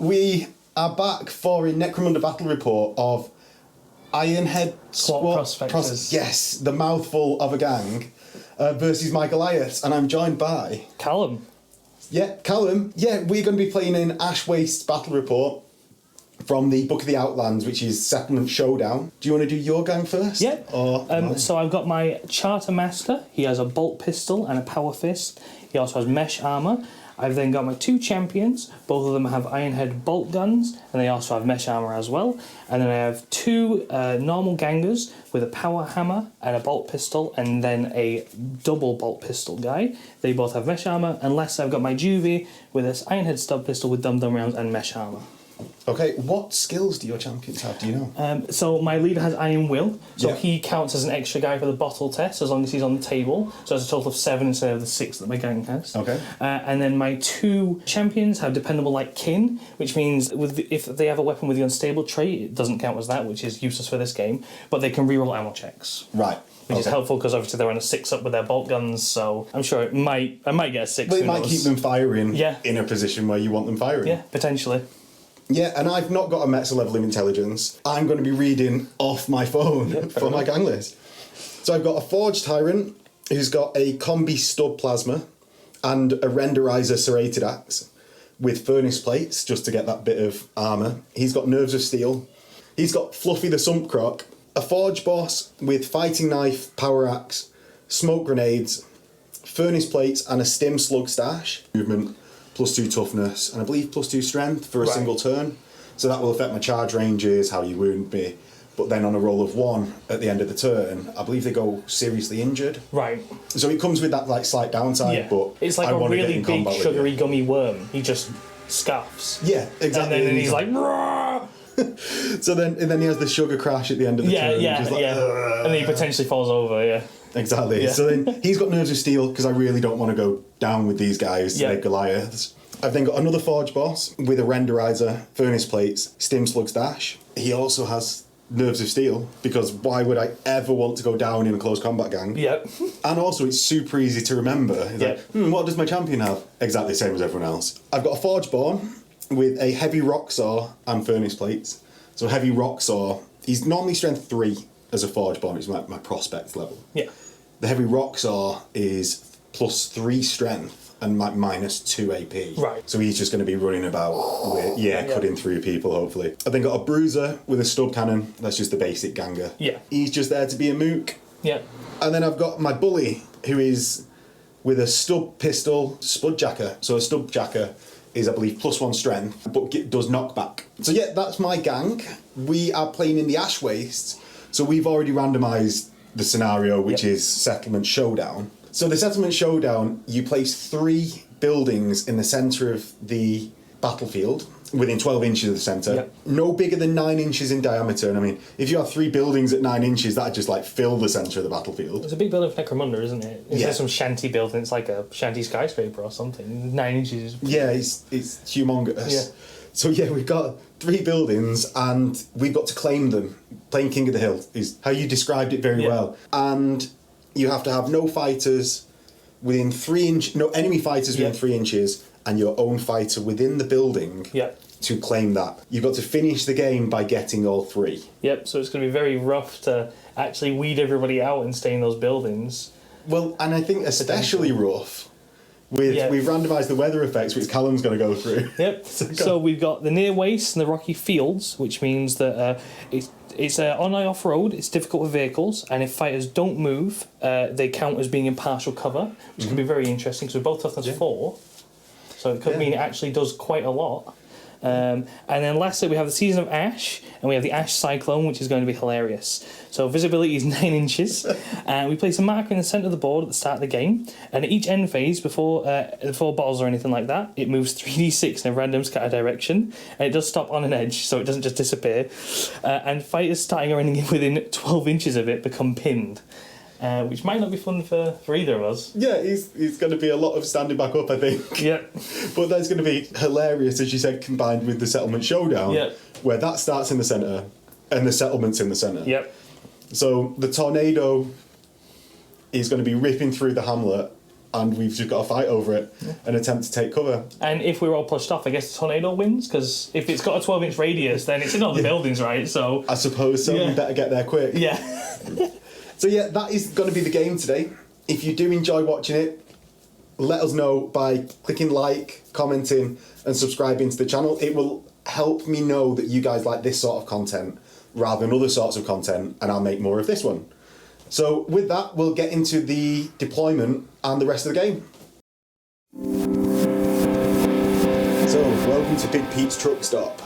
we are back for a Necromunda battle report of Ironhead Squad Prospectors. Yes, the mouthful of a gang versus my Goliaths, and I'm joined by Callum. Yeah, Callum. Yeah, we're going to be playing in Ash Waste battle report from the Book of the Outlands, which is Settlement Showdown. Do you want to do your gang first? Yeah. Or so I've got my Charter Master. He has a bolt pistol and a power fist. He also has mesh armor. I've then got my two champions. Both of them have Ironhead bolt guns, and they also have mesh armor as well. And then I have two normal gangers with a power hammer and a bolt pistol, and then a double bolt pistol guy. They both have mesh armor, unless I've got my Juvie with this Ironhead stub pistol with dum-dum rounds and mesh armor. Okay, what skills do your champions have? Do you know? So my leader has Iron Will, so he counts as an extra guy for the bottle test as long as he's on the table. So it's a total of 7 instead of the 6 that my gang has. Okay. And then my two champions have Dependable like Kin, which means if they have a weapon with the unstable trait, it doesn't count as that, which is useless for this game. But they can reroll ammo checks. Right. Which is helpful because obviously they're on a 6-up with their bolt guns, so I'm sure I might get a 6. But it might keep them firing in a position where you want them firing. Yeah, potentially. Yeah, and I've not got a Metzer level of intelligence. I'm going to be reading off my phone for my gang list. So I've got a Forged Tyrant who's got a Combi Stub Plasma and a Renderizer Serrated Axe with Furnace Plates just to get that bit of armour. He's got Nerves of Steel. He's got Fluffy the Sump Croc, a Forge Boss with Fighting Knife, Power Axe, Smoke Grenades, Furnace Plates and a Stim Slug Stash. Movement. +2 toughness, and I believe +2 strength for a single turn. So that will affect my charge ranges, how you wound me. But then on a roll of 1 at the end of the turn, I believe they go seriously injured. Right. So it comes with that like slight downside, but it's like a really big sugary gummy worm. He just scuffs. Yeah, exactly. And then he's like, "Rah!" So then he has the sugar crash at the end of the turn. And then he potentially falls over, Exactly. Yeah. So then he's got Nerves of Steel because I really don't want to go down with these guys to make Goliaths. I've then got another Forge Boss with a Renderizer, Furnace Plates, Stim Slug Stash. He also has Nerves of Steel because why would I ever want to go down in a close combat gang? Yep. And also it's super easy to remember. It's like, what does my champion have? Exactly the same as everyone else. I've got a Forgeborn with a Heavy Rock Saw and Furnace Plates. So Heavy Rock Saw, he's normally strength 3 as a Forgeborn, it's my Prospect level. Yeah. The Heavy Rock Saw is +3 strength and -2 AP. Right. So he's just going to be running about with, cutting through people, hopefully. I've then got a Bruiser with a Stub Cannon. That's just the basic ganger. Yeah. He's just there to be a mook. Yeah. And then I've got my Bully, who is with a Stub Pistol Spudjacker. So a Stubjacker is, I believe, +1 strength, but does knockback. So yeah, that's my gang. We are playing in the Ash Waste. So we've already randomised the scenario, which is Settlement Showdown. So the Settlement Showdown, you place 3 buildings in the centre of the battlefield, within 12 inches of the centre, no bigger than 9 inches in diameter. And I mean, if you have 3 buildings at 9 inches, that'd just like fill the centre of the battlefield. It's a big building for Necromunda, isn't it? It's like some shanty building, it's like a shanty skyscraper or something. 9 inches. Yeah, it's humongous. Yeah. So yeah, we've got 3 buildings and we've got to claim them. Playing King of the Hill is how you described it very well. And you have to have no fighters within 3 inches, no enemy fighters within 3 inches, and your own fighter within the building to claim that. You've got to finish the game by getting all 3. Yep, so it's going to be very rough to actually weed everybody out and stay in those buildings. Well, and I think especially rough. We've randomised the weather effects, which Callum's going to go through. Yep. So we've got the near waste and the rocky fields, which means that it's on off-road, it's difficult for vehicles, and if fighters don't move, they count as being in partial cover, which can be very interesting, because we're both toughness 4, so it could mean it actually does quite a lot. And then lastly, we have the Season of Ash, and we have the Ash Cyclone, which is going to be hilarious. So visibility is 9 inches, and we place a marker in the centre of the board at the start of the game, and at each end phase, before bottles or anything like that, it moves 3d6 in a random scatter direction, and it does stop on an edge, so it doesn't just disappear. And fighters starting or ending within 12 inches of it become pinned. Which might not be fun for either of us. Yeah, it's going to be a lot of standing back up, I think. Yeah. But that's going to be hilarious, as you said, combined with the Settlement Showdown, where that starts in the centre and the settlement's in the centre. Yep. So the tornado is going to be ripping through the hamlet and we've just got to fight over it and attempt to take cover. And if we're all pushed off, I guess the tornado wins, because if it's got a 12-inch radius, then it's in all the buildings, right? So I suppose so. We better get there quick. Yeah. So yeah, that is going to be the game today. If you do enjoy watching it, let us know by clicking like, commenting, and subscribing to the channel. It will help me know that you guys like this sort of content rather than other sorts of content, and I'll make more of this one. So with that, we'll get into the deployment and the rest of the game. So, welcome to Big Pete's Truck Stop.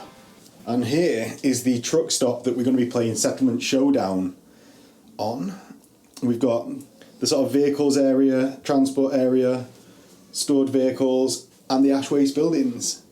And here is the truck stop that we're going to be playing Settlement Showdown on. We've got the sort of vehicles area, transport area, stored vehicles, and the ash waste buildings.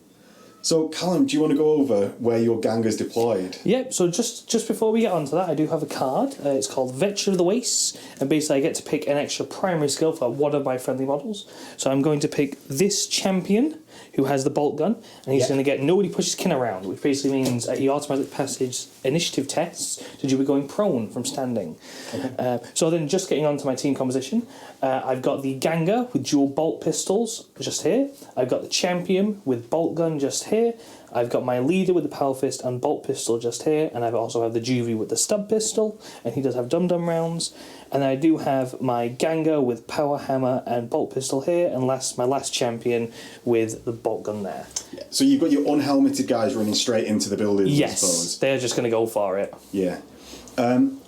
So, Callum, do you want to go over where your gang is deployed? Yep, so just before we get onto that, I do have a card. It's called Veteran of the Wastes, and basically I get to pick an extra primary skill for one of my friendly models. So I'm going to pick this champion, who has the bolt gun, and he's going to get nobody pushes kin around, which basically means he automatically passes initiative tests, so you'll be going prone from standing. Okay. So then just getting on to my team composition, I've got the Ganger with dual bolt pistols just here. I've got the champion with bolt gun just here. I've got my leader with the power fist and bolt pistol just here, and I also have the juvie with the stub pistol, and he does have dum-dum rounds. And then I do have my Ganger with power hammer and bolt pistol here, and my last champion with the bolt gun there. Yeah. So you've got your unhelmeted guys running straight into the building, I suppose. They're just going to go for it. Yeah.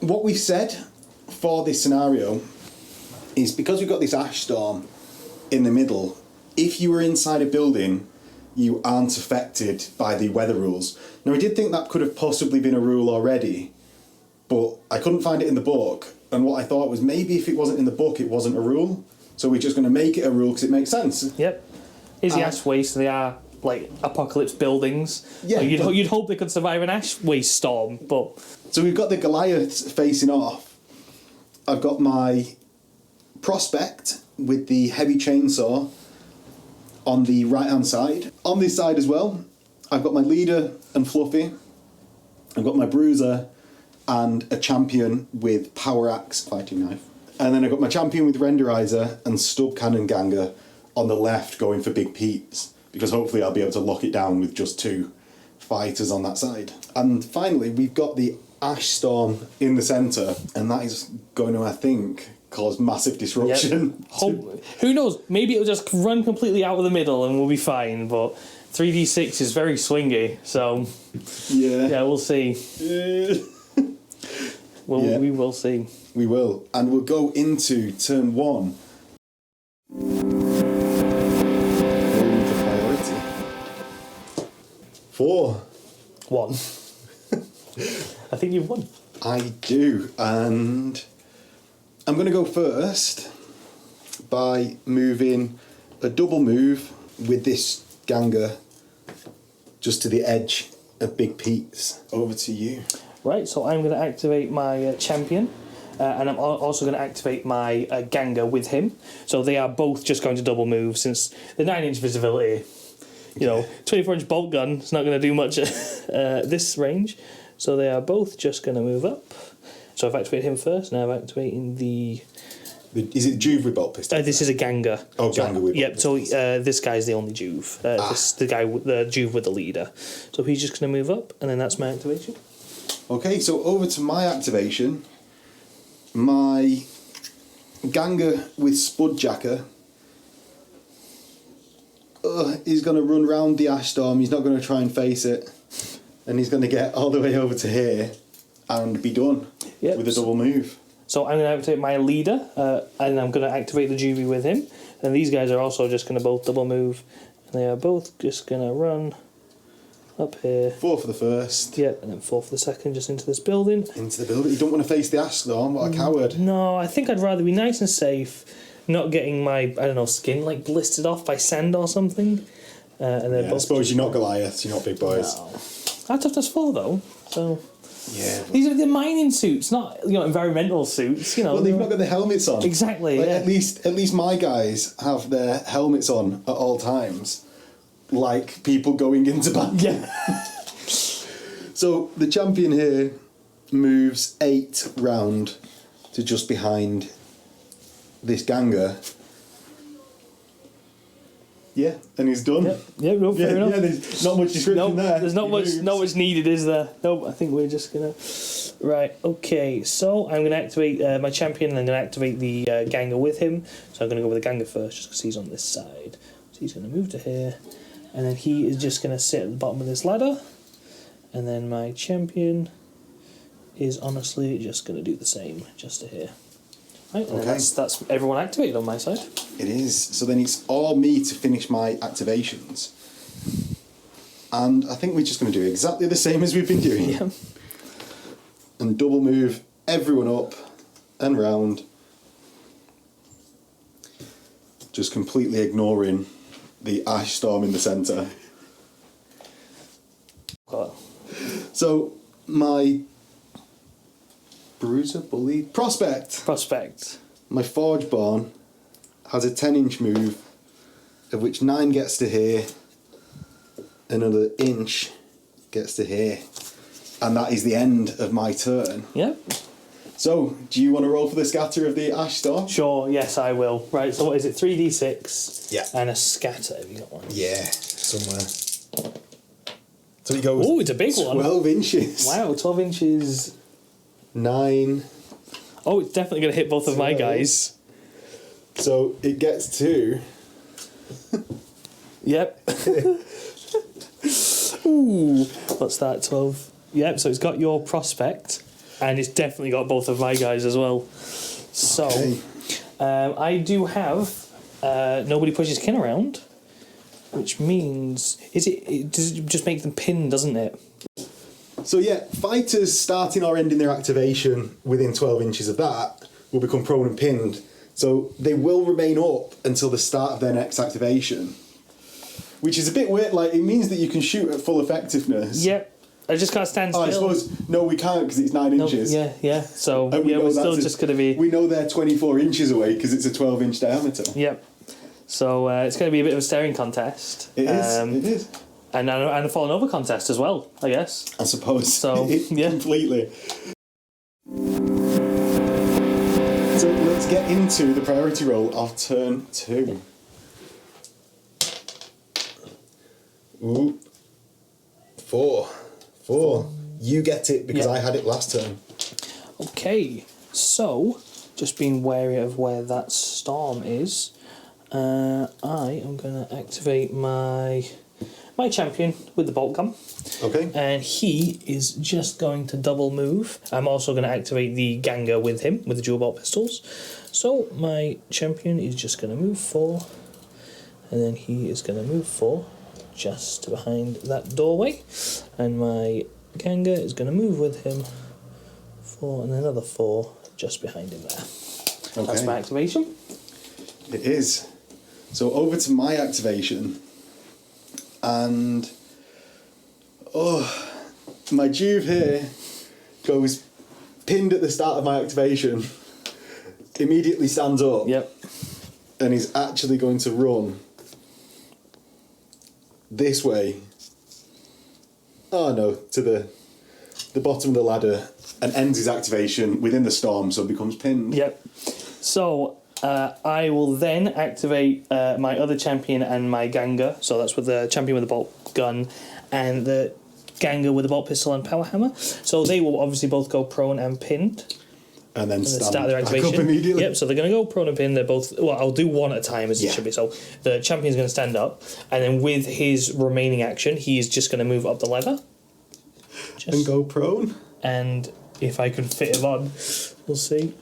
What we've said for this scenario is because we've got this ash storm in the middle, if you were inside a building, you aren't affected by the weather rules. Now, I did think that could have possibly been a rule already, but I couldn't find it in the book. And what I thought was maybe if it wasn't in the book, it wasn't a rule. So we're just going to make it a rule because it makes sense. Yep. Is the ash waste, they are like apocalypse buildings. Yeah. So you'd hope they could survive an ash waste storm, but... So we've got the Goliaths facing off. I've got my Prospect with the heavy chainsaw on the right-hand side. On this side as well, I've got my leader and Fluffy. I've got my bruiser and a champion with power axe fighting knife. And then I've got my champion with renderizer and stub cannon ganger on the left going for Big Pete's, because hopefully I'll be able to lock it down with just 2 fighters on that side. And finally, we've got the ash storm in the centre, and that is going to, I think, cause massive disruption. Yep. Who knows? Maybe it'll just run completely out of the middle and we'll be fine, but 3d6 is very swingy, so yeah, we'll see. We will see. We will. And we'll go into turn 1. Rolling for priority. 4. 1. I think you've won. I do, and I'm going to go first by moving a double move with this Ganger just to the edge of Big Pete's. Over to you. Right, so I'm going to activate my champion, and I'm also going to activate my Ganger with him. So they are both just going to double move, since the 9-inch visibility, 24-inch bolt gun is not going to do much at this range. So they are both just going to move up. So I've activated him first, now I'm activating the... Is it Juve with bolt pistol? This is a Ganger. Oh, Ganger with bolt pistol. So this guy's the only Juve. The Juve with the leader. So he's just going to move up, and then that's my activation. Okay, so over to my activation. My Ganger with Spudjacker. He's going to run round the ash storm. He's not going to try and face it. And he's going to get all the way over to here and be done with a double move. So I'm going to activate my leader, and I'm going to activate the Juvie with him. And these guys are also just going to both double move. And they are both just going to run up here. 4 for the first. Yep, and then 4 for the second, just into this building. Into the building. You don't want to face the ash storm. What a coward. No, I think I'd rather be nice and safe, not getting my, skin blistered off by sand or something. And I suppose you're not Goliaths, you're not big boys. No. That's tough, that's 4 though, so... Yeah. These are the mining suits, not environmental suits. Well, they've not got the helmets on. Exactly. At least my guys have their helmets on at all times, like people going into battle. Yeah. So the champion here moves 8 round to just behind this Ganger, Yeah, and he's done. Yeah, no, fair enough. Yeah, there's not much description there. There's not much needed, is there? No, I think we're just gonna. Right. Okay. So I'm gonna activate my champion, and I'm gonna activate the Ganga with him. So I'm gonna go with the Ganga first, just because he's on this side. So he's gonna move to here, and then he is just gonna sit at the bottom of this ladder, and then my champion is honestly just gonna do the same, just to here. Right, and that's everyone activated on my side. It is. So then it's all me to finish my activations. And I think we're just going to do exactly the same as we've been doing. Yeah. And double move everyone up and round. Just completely ignoring the ash storm in the centre. Got So my Bruiser, Bully, Prospect. My Forge Born has a 10-inch move, of which 9 gets to here, another inch gets to here, and that is the end of my turn. Yep. So, do you want to roll for the scatter of the Ash Storm? Sure, yes, I will. Right, so what is it? 3d6? Yeah. And a scatter. Have you got one? Yeah, somewhere. So it goes. Oh, it's a big one. 12 inches. Wow, 12 inches. 9. Oh, it's definitely going to hit both of my guys. So it gets to. Yep. Ooh, what's that? 12. Yep. So it's got your prospect, and it's definitely got both of my guys as well. So, Okay. I do have nobody pushes kin around, which means it does it just make them pin, doesn't it? So yeah, fighters starting or ending their activation within 12 inches of that will become prone and pinned. So they will remain up until the start of their next activation. Which is a bit weird, like it means that you can shoot at full effectiveness. Yep. I just can't stand still. Oh, I suppose, no we can't because it's 9 inches. Yeah. So, And we know we're still that's just going to be... We know they're 24 inches away because it's a 12-inch diameter. Yep. So it's going to be a bit of a staring contest. It is. And a fallen over contest as well, I guess. I suppose. So, yeah. Completely. So let's get into the priority roll of turn 2. Ooh. 4. You get it because I had it last turn. Okay, so just being wary of where that storm is, I am going to activate my champion with the bolt gun. Okay. And he is just going to double move. I'm also going to activate the Ganga with him, with the dual bolt pistols. So my champion is just going to move 4, and then he is going to move 4 just behind that doorway. And my Ganga is going to move with him 4 and another 4 just behind him there. Okay. That's my activation. It is. So over to my activation. And my Juve here goes pinned at the start of my activation, immediately stands up, Yep. and is actually going to run this way. Oh no, to the bottom of the ladder, and ends his activation within the storm, so becomes pinned. Yep. So I will then activate my other champion and my Ganga. So that's with the champion with the bolt gun and the Ganga with the bolt pistol and power hammer. So they will obviously both go prone and pinned. And then Start their back activation up immediately. Yep. So they're going to go prone and pin. They're both. Well, I'll do one at a time as it should be. So the champion's going to stand up, and then with his remaining action, he is just going to move up the ladder. And go prone. And if I can fit him on, we'll see.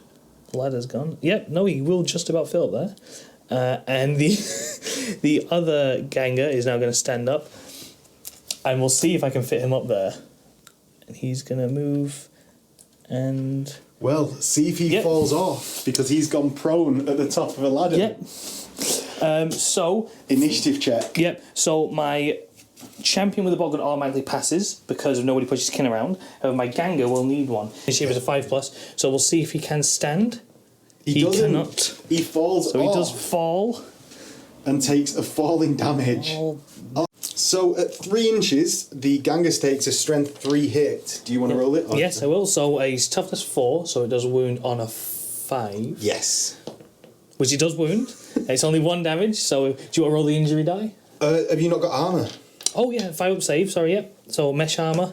The ladder's gone. Yep. No, he will just about fit up there. And the other Ganga is now going to stand up, and we'll see if I can fit him up there. And he's going to move, and. Well, see if he falls off, because he's gone prone at the top of a ladder. Yep. So... Initiative check. Yep. So my champion with the bolt gun automatically passes because of nobody pushes kin around. My Ganga will need one. Initiative is a 5+, so we'll see if he can stand. He doesn't. Cannot. He falls So off. he does fall. And takes a falling damage. So at 3 inches, the Gangus takes a strength 3 hit. Do you want to roll it? Yes, I will. So he's toughness 4, so it does wound on a 5. Yes. Which it does wound. It's only 1 damage, so do you want to roll the injury die? Have you not got armour? Oh, yeah, 5-up save, sorry, yep. So, mesh armour.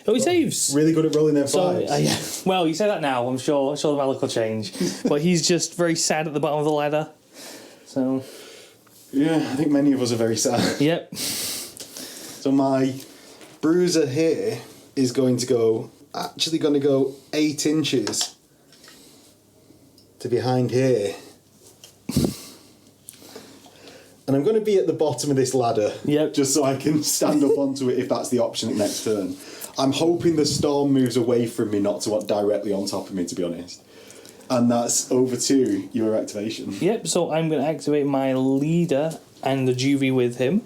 Oh, he saves! Really good at rolling their So, fives. yeah. Well, you say that now, I'm sure the Malik will change. But he's just very sad at the bottom of the ladder. So... Yeah, I think many of us are very sad. Yep. So my bruiser here is going to go 8 inches to behind here. And I'm going to be at the bottom of this ladder, Yep. just so I can stand up onto it if that's the option at next turn. I'm hoping the storm moves away from me, not to directly on top of me, to be honest. And that's over to your activation. Yep, so I'm going to activate my leader and the juvie with him.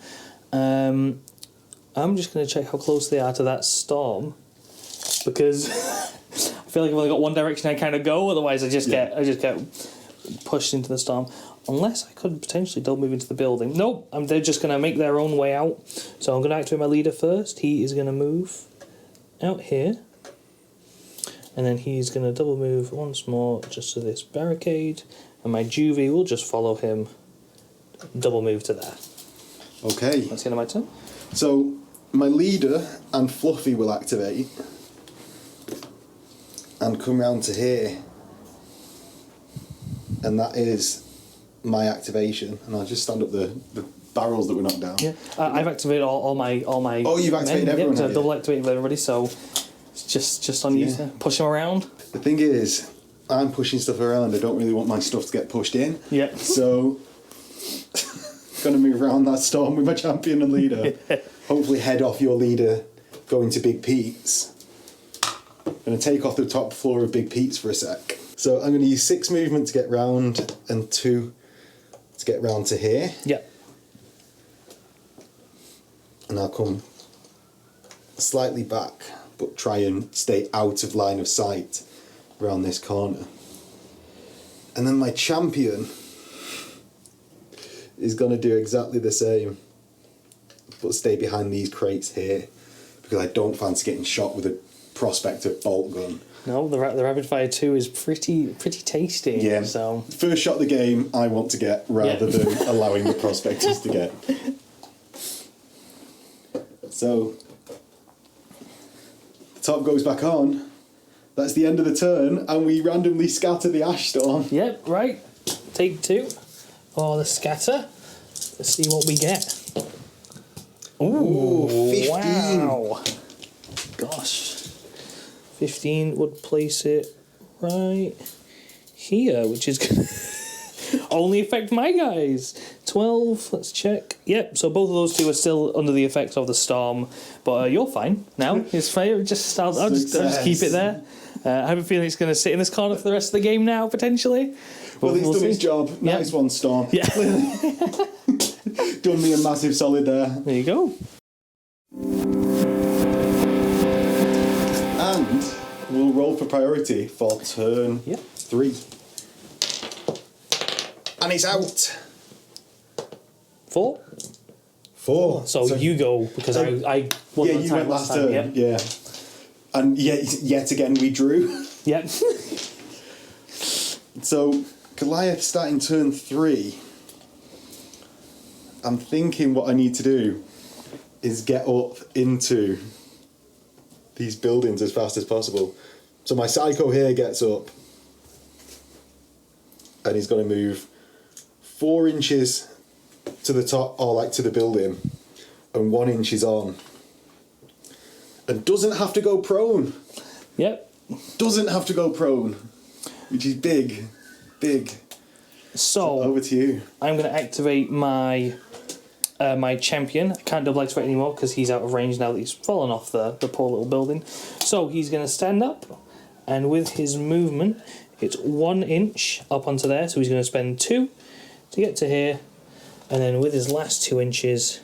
I'm just going to check how close they are to that storm, because I feel like I've only got one direction I kind of go. Otherwise, I just get pushed into the storm. Unless I could potentially double move into the building. Nope, they're just going to make their own way out. So I'm going to activate my leader first. He is going to move out here. And then he's going to double move once more just to this barricade. And my juvie will just follow him. Double move to there. Okay. That's the end of my turn. So my leader and Fluffy will activate and come round to here. And that is my activation. And I'll just stand up the barrels that were knocked down. Yeah, I've activated all my. Oh, you've activated everyone. Yeah, I've double activated everybody, so it's just on you to push them around. The thing is, I'm pushing stuff around. I don't really want my stuff to get pushed in. Yeah. So, going to move around that storm with my champion and leader. Hopefully head off your leader, going to Big Pete's. Going to take off the top floor of Big Pete's for a sec. So I'm going to use 6 movement to get round and 2 to get round to here. Yeah. And I'll come slightly back, but try and stay out of line of sight around this corner. And then my champion is going to do exactly the same, but stay behind these crates here, because I don't fancy getting shot with a Prospector bolt gun. No, the rapid fire 2 is pretty tasty. Yeah. So First shot of the game I want to get, rather than allowing the Prospectors to get. So the top goes back on. That's the end of the turn, and we randomly scatter the ash storm. Yep, right. Take 2 for the scatter. Let's see what we get. Ooh, 15. Wow. Gosh. 15 would place it right here, which is going to only affect my guys. 12, let's check. Yep, so both of those two are still under the effects of the storm, but you're fine now. It's fair. I'll just keep it there. I have a feeling it's going to sit in this corner for the rest of the game now, potentially. Well, he's done his job. Yep. Nice one, Storm. Yeah. Done me a massive solid there. There you go. And we'll roll for priority for turn 3. And it's out. 4. 4. So you go, because I won the you time went last time. turn. Yeah. And yet again we drew. Yep. So Goliath starting turn 3. I'm thinking what I need to do is get up into these buildings as fast as possible. So my psycho here gets up, and he's going to move 4 inches to the top, or like to the building, and 1 inch is on. And doesn't have to go prone. Yep. Doesn't have to go prone, which is big. So over to you. I'm going to activate my my champion. I can't double activate anymore because he's out of range now that he's fallen off the poor little building. So he's going to stand up, and with his movement, it's 1 inch up onto there. So he's going to spend 2 to get to here, and then with his last 2 inches,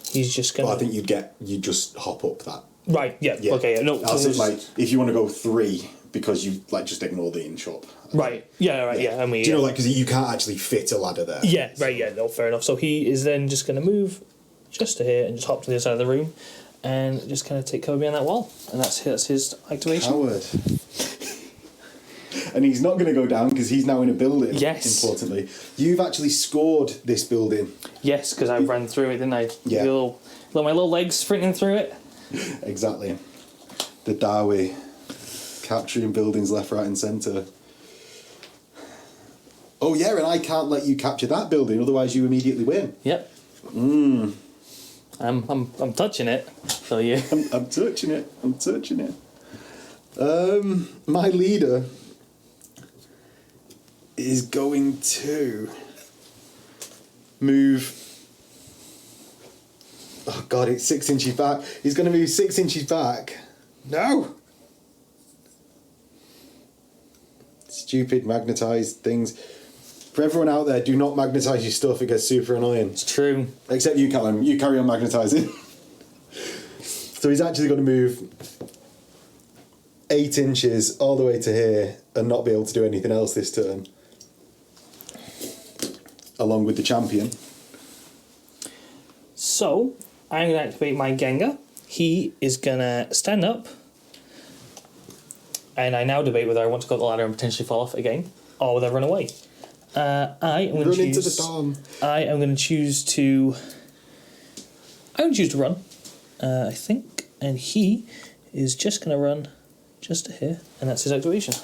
he's just going. Well, I think you'd just hop up that. Right. Yeah. Okay. No. As if, like, if you want to go 3, because you just ignore the inch up. Right. Yeah. Right. Yeah. I mean, do you know, like, because you can't actually fit a ladder there. Yeah. Right. Yeah. No. Fair enough. So he is then just going to move just to here and just hop to the other side of the room, and just kind of take cover behind that wall, and that's his activation. Coward. And he's not going to go down because he's now in a building. Yes. Importantly, you've actually scored this building. Yes, because I ran through it, didn't I? Yeah. My little legs sprinting through it. Exactly. The Dawi. Capturing buildings left, right and centre. Oh yeah, and I can't let you capture that building, otherwise you immediately win. Yep. I'm touching it. So yeah. I'm touching it. I'm touching it. My leader is going to move. Oh god, it's 6 inches back. He's going to move 6 inches back. No. Stupid magnetised things. For everyone out there, do not magnetise your stuff, it gets super annoying. It's true. Except you, Callum. You carry on magnetising. So he's actually going to move 8 inches all the way to here and not be able to do anything else this turn. Along with the champion. So, I'm going to activate my Gengar. He is going to stand up. And I now debate whether I want to go up the ladder and potentially fall off again, or whether I run away. I am going to choose. Run into the storm. I am going to choose to. I'm going to choose to run. I think, and he is just going to run just to here, and that's his activation.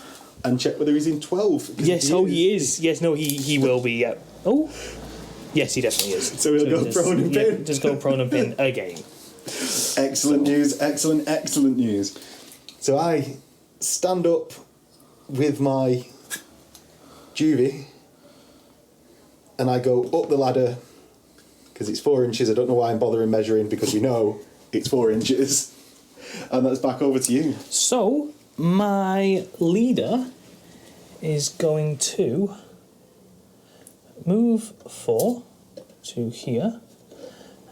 And check whether he's in 12. Yes, he is. Yes, no, he will be. Yeah. Oh, yes, he definitely is. So he'll go prone and pin. Just go prone and pin again. Excellent news. Excellent news. So I stand up with my Juvie and I go up the ladder because it's 4 inches. I don't know why I'm bothering measuring because we know it's 4 inches. And that's back over to you. So my leader is going to move 4 to here,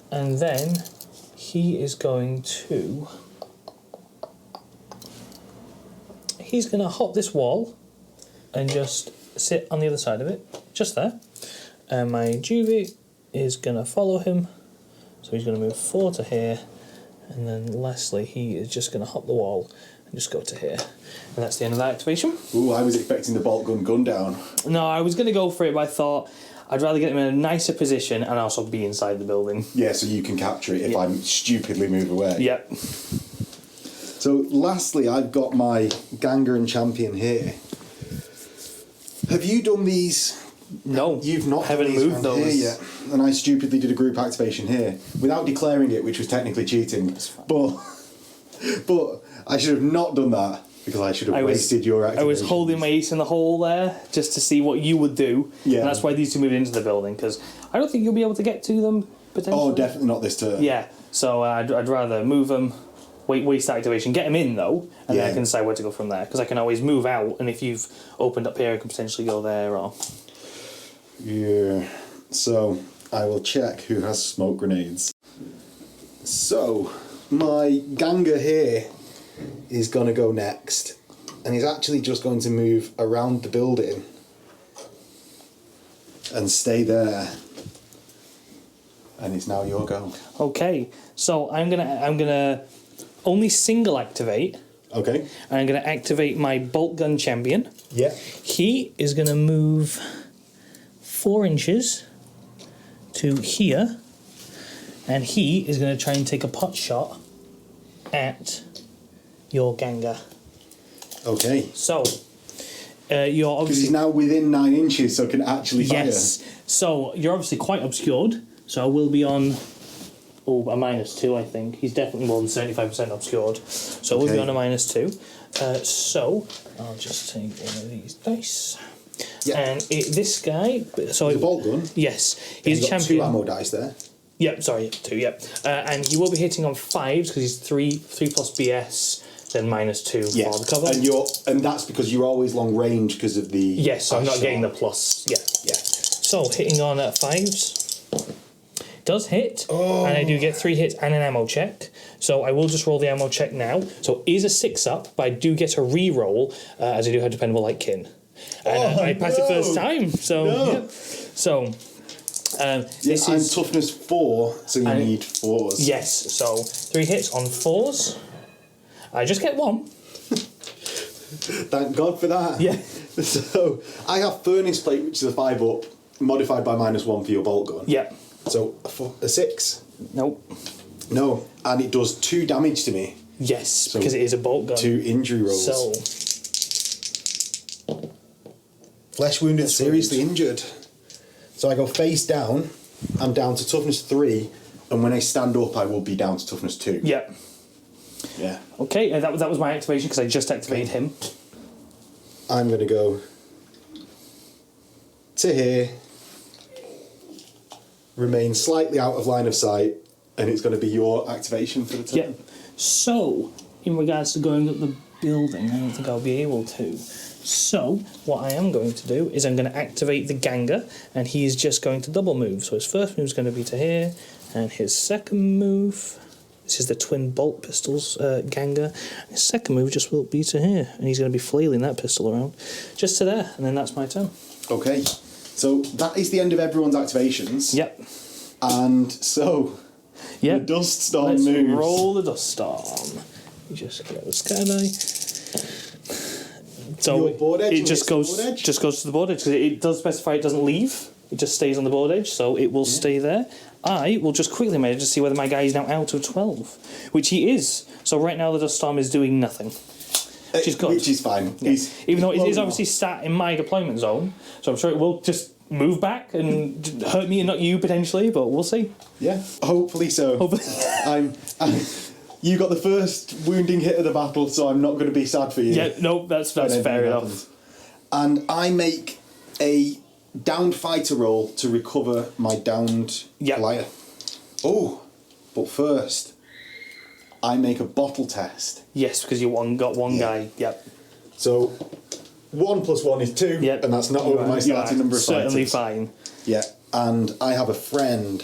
and then he is going to. He's going to hop this wall and just sit on the other side of it, just there. And my Juvie is going to follow him. So he's going to move 4 to here. And then lastly, he is just going to hop the wall and just go to here. And that's the end of that activation. Ooh, I was expecting the bolt gun down. No, I was going to go for it, but I thought I'd rather get him in a nicer position and also be inside the building. Yeah, so you can capture it if I stupidly move away. Yep. So lastly, I've got my Gengar and champion here. Have you done these? No, you've not. Haven't moved those here yet. And I stupidly did a group activation here without declaring it, which was technically cheating. But I should have not done that because I should have wasted your activation. I was holding my ace in the hole there just to see what you would do. Yeah. And that's why these two moved into the building, because I don't think you'll be able to get to them potentially. Oh, definitely not this turn. Yeah. So I'd rather move them. Waste activation, get him in though, and then I can decide where to go from there. Because I can always move out, and if you've opened up here, I can potentially go there. Or yeah. So I will check who has smoke grenades. So my Gengar here is gonna go next, and he's actually just going to move around the building and stay there. And it's now your go. Okay, so I'm gonna only single activate. Okay. And I'm going to activate my bolt gun champion. Yeah. He is going to move 4 inches to here, and he is going to try and take a pot shot at your Gengar. Okay. So you're obviously, because he's now within 9 inches, so can actually fire. Yes. So you're obviously quite obscured. So I will be on. Oh, a -2, I think. He's definitely more than 75% obscured. So we'll be on a -2. So I'll just take one of these dice. Yeah. And this guy. So he's a bolt gun. Yes. He's a champion. 2 ammo dice there. Yep, sorry, 2, yep. And he will be hitting on 5s because he's 3 plus BS, then -2 for the cover. And that's because you're always long range because of the. Yes, so I'm not getting the plus. Yeah. Yeah. So hitting on 5s. Does hit, and I do get 3 hits and an ammo check. So I will just roll the ammo check now. So it is a 6-up, but I do get a re-roll as I do have dependable like kin. And I passed it first time. So yeah. So this I'm is toughness 4, so you need 4s. Yes. So 3 hits on 4s. I just get 1. Thank God for that. Yeah. So I have Furnace Plate, which is a 5 up, modified by -1 for your bolt gun. Yep. So a 6. Nope. No, and it does 2 damage to me. Yes, because it is a bolt gun. 2 injury rolls. So. Flesh wounded, seriously injured. So I go face down. I'm down to toughness 3, and when I stand up, I will be down to toughness 2. Yep. Yeah. Okay, and that was my activation because I just activated him. I'm going to go to here, remain slightly out of line of sight, and it's going to be your activation for the turn. Yep. So, in regards to going up the building, I don't think I'll be able to. So, what I am going to do is I'm going to activate the Ganger, and he is just going to double move. So his first move is going to be to here, and his second move, this is the twin bolt pistols Ganger, and his second move just will be to here, and he's going to be flailing that pistol around, just to there, and then that's my turn. Okay, so that is the end of everyone's activations. Yep. And so, Yep. the Dust Storm Let's moves. roll the Dust Storm. You just get the sky die. So Your board edge it just goes board edge? just goes to the board edge because it does specify it doesn't leave. It just stays on the board edge, so it will stay there. I will just quickly measure to see whether my guy is now out of 12, which he is. So right now the Dust Storm is doing nothing, which is good. Which is fine. Yeah. Even though it is well obviously sat in my deployment zone, so I'm sure it will just move back and hurt me and not you potentially, but we'll see. Yeah, hopefully so. Hopefully. You got the first wounding hit of the battle, so I'm not going to be sad for you. Yeah, no, that's fair enough. And I make a downed fighter roll to recover my downed Goliath. Oh, but first, I make a bottle test. Yes, because you got one guy. Yep. So 1 + 1 is 2, Yep. and that's not over my starting number of certainly fighters. fine. Yeah, and I have a friend.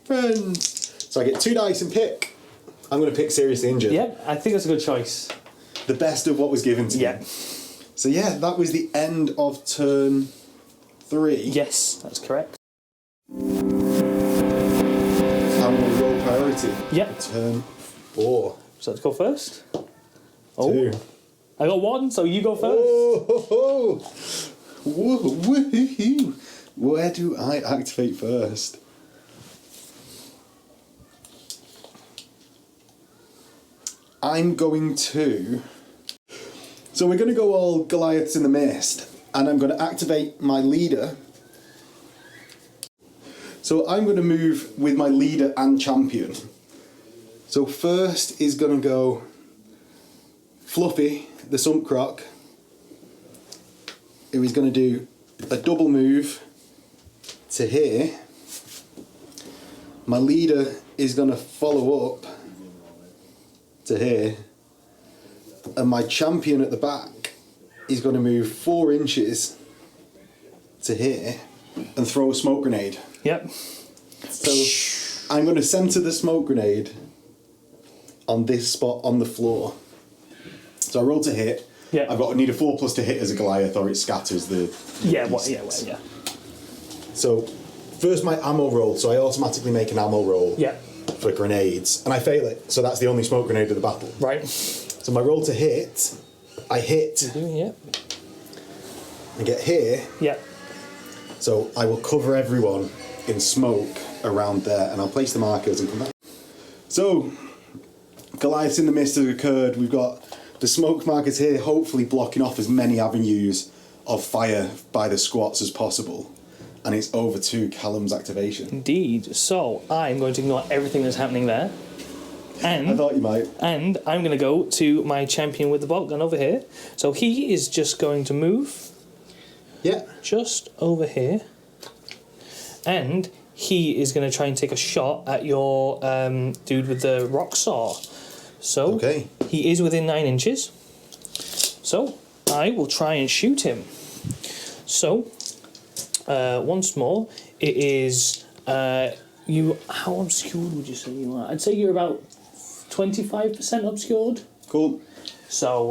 So I get 2 dice and pick. I'm going to pick seriously injured. Yep, I think that's a good choice. The best of what was given to me. So yeah, that was the end of turn 3. Yes, that's correct. I'm going to roll priority. Yep. Turn 4. So let's go first. Oh, 2. I got 1, so you go first. Oh, ho, ho. Whoa, woo-hoo-hoo. Where do I activate first? I'm going to... So we're going to go all Goliaths in the mist, and I'm going to activate my leader. So I'm going to move with my leader and champion. So first is going to go Fluffy, the Sump Croc, who is going to do a double move to here. My leader is going to follow up to here, and my champion at the back is going to move 4 inches to here and throw a smoke grenade. Yep. So I'm going to centre the smoke grenade on this spot on the floor. So I roll to hit. Yeah. I need a 4+ to hit as a Goliath, or it scatters the. Yeah. beasts. Yeah. So first my ammo roll. So I automatically make an ammo roll. Yeah. For grenades, and I fail it, so that's the only smoke grenade of the battle. Right. So my roll to hit, I hit, Yep. and get here, Yep. so I will cover everyone in smoke around there, and I'll place the markers and come back. So, Goliaths in the mist has occurred. We've got the smoke markers here, hopefully blocking off as many avenues of fire by the squats as possible. And it's over to Callum's activation. Indeed. So I'm going to ignore everything that's happening there. And I thought you might. And I'm going to go to my champion with the bolt gun over here. So he is just going to move. Yeah. Just over here. And he is going to try and take a shot at your dude with the rock saw. So okay. He is within 9 inches. So I will try and shoot him. So once more, it is you. How obscured would you say you are? I'd say you're about 25% obscured. Cool. So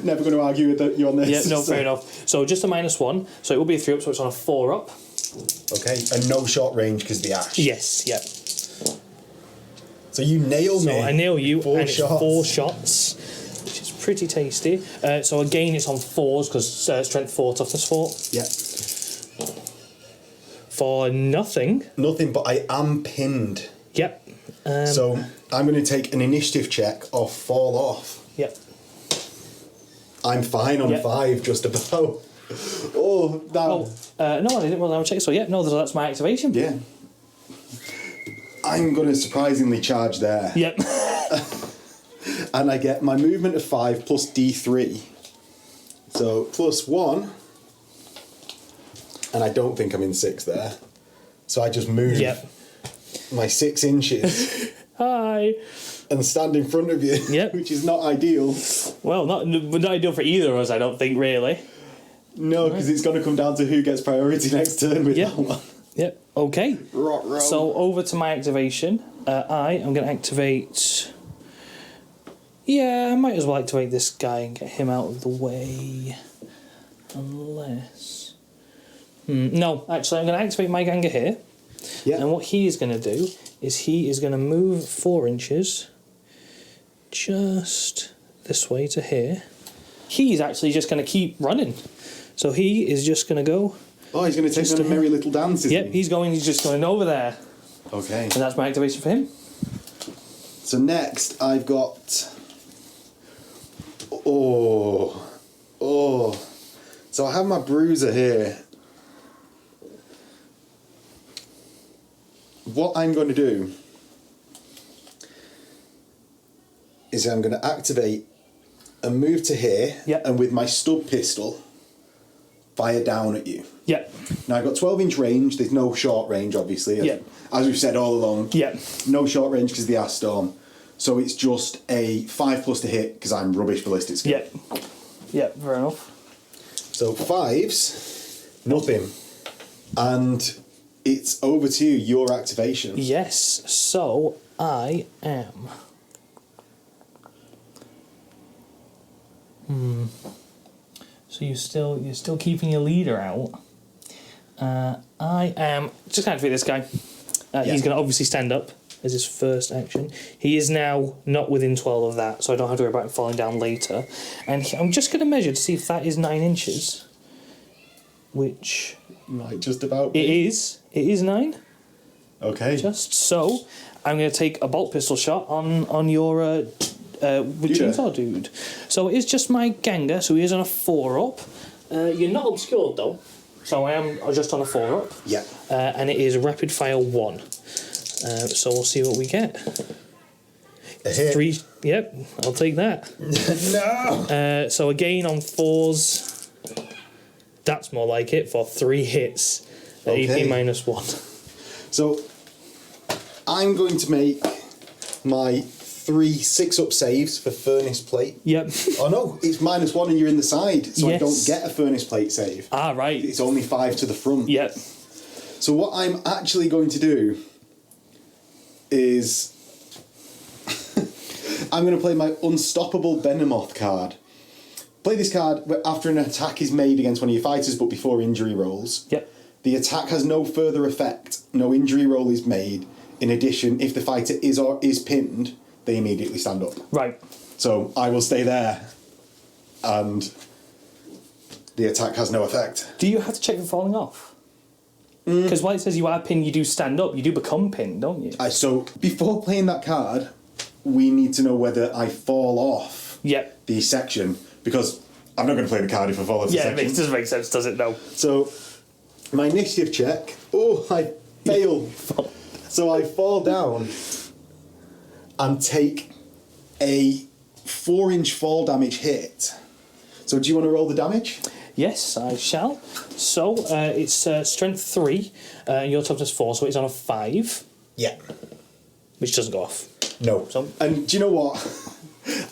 never going to argue with you on this. Yeah, no, fair enough. So just a -1, so it will be a 3 up, so it's on a 4 up. Okay, and no short range because of the ash. Yes, yep. So you nail me. So I nail you, 4 and shots. it's 4 shots, which is pretty tasty. So again, it's on 4s because strength 4, toughness 4. Yeah. For nothing. Nothing, but I am pinned. Yep. So I'm going to take an initiative check off fall off. Yep. I'm fine on 5, just about. Oh, that. Oh, no, I didn't want to have a check. So yeah, no, that's my activation. Yeah. I'm going to surprisingly charge there. Yep. And I get my movement of 5 plus D3. So plus 1. And I don't think I'm in 6 there. So I just move my 6 inches. Hi. And stand in front of you. Yep. Which is not ideal. Well, not ideal for either of us, I don't think, really. No, because it's going to come down to who gets priority next turn with that one. Yep. Okay. Rot-row. So over to my activation. I am going to activate. Yeah, I might as well activate this guy and get him out of the way. Unless. No, actually, I'm going to activate my Ganga here. Yeah. And what he is going to do is he is going to move 4 inches just this way to here. He's actually just going to keep running. So he is just going to go. Oh, he's going to take them a merry little dance, isn't he? He's just going over there. Okay. And that's my activation for him. So next I've got... Oh. So I have my bruiser here. What I'm going to do is I'm going to activate and move to here, and with my stub pistol, fire down at you. Yep. Now I've got 12-inch range. There's no short range, obviously. Yep. As we've said all along. Yep. No short range because of the Ash Storm. So it's just a 5+ to hit because I'm rubbish ballistic skill. Yep. Yep, fair enough. So 5s, nothing. And it's over to you, your activation. Yes, so I am. So you're still keeping your leader out. I am just going to activate this guy. He's going to obviously stand up as his first action. He is now not within 12 of that, so I don't have to worry about him falling down later. And I'm just going to measure to see if that is 9 inches. Which... Right, just about. It is. It is 9. Okay. Just so. I'm going to take a bolt pistol shot on your chainsaw dude. So it is just my Ganga, so he is on a 4-up. You're not obscured though, so I am just on a 4-up. Yeah. And it is rapid fire 1. So we'll see what we get. A hit. 3. Yep, I'll take that. No. So again on 4s. That's more like it for 3 hits. Okay. AP -1. So I'm going to make my 3 6-up saves for furnace plate. Yep. Oh no, it's -1 and you're in the side, so I don't get a furnace plate save. Ah, right. It's only 5 to the front. Yep. So what I'm actually going to do is I'm going to play my Unstoppable Behemoth card. Play this card after an attack is made against one of your fighters, but before injury rolls. Yep. The attack has no further effect. No injury roll is made. In addition, if the fighter is pinned, they immediately stand up. Right. So I will stay there, and the attack has no effect. Do you have to check for falling off? Because while it says you are pinned, you do stand up. You do become pinned, don't you? So before playing that card, we need to know whether I fall off the section, because I'm not going to play the card if I fall off the section. Yeah, it doesn't make sense, does it? No. So my initiative check. Oh, I fail. So I fall down and take a 4-inch fall damage hit. So do you want to roll the damage? Yes, I shall. So it's strength 3, your toughness 4, so it's on a 5. Yeah. Which doesn't go off. No. So, and do you know what?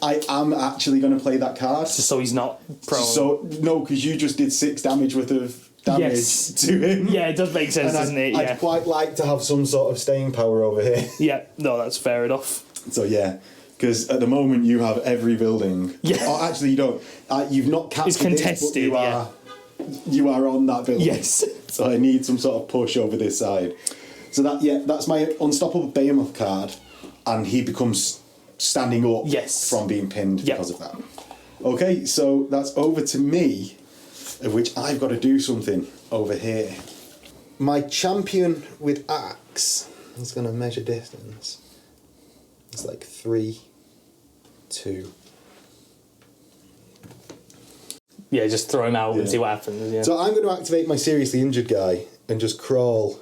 I am actually going to play that card. So he's not prone. So, no, because you just did 6 damage worth of damage to him. Yeah, it does make sense, doesn't it? Yeah. I'd quite like to have some sort of staying power over here. Yeah, no, that's fair enough. So, yeah. Because at the moment you have every building. Yeah. Oh, actually, you don't. You've not captured It's contested, this, but you are on that building. Yes. So I need some sort of push over this side. So that's my Unstoppable Behemoth card, and he becomes standing up from being pinned because of that. Okay, so that's over to me, of which I've got to do something over here. My champion with axe is going to measure distance. It's like 3, 2. Yeah, just throw him out and see what happens. Yeah. So I'm going to activate my seriously injured guy and just crawl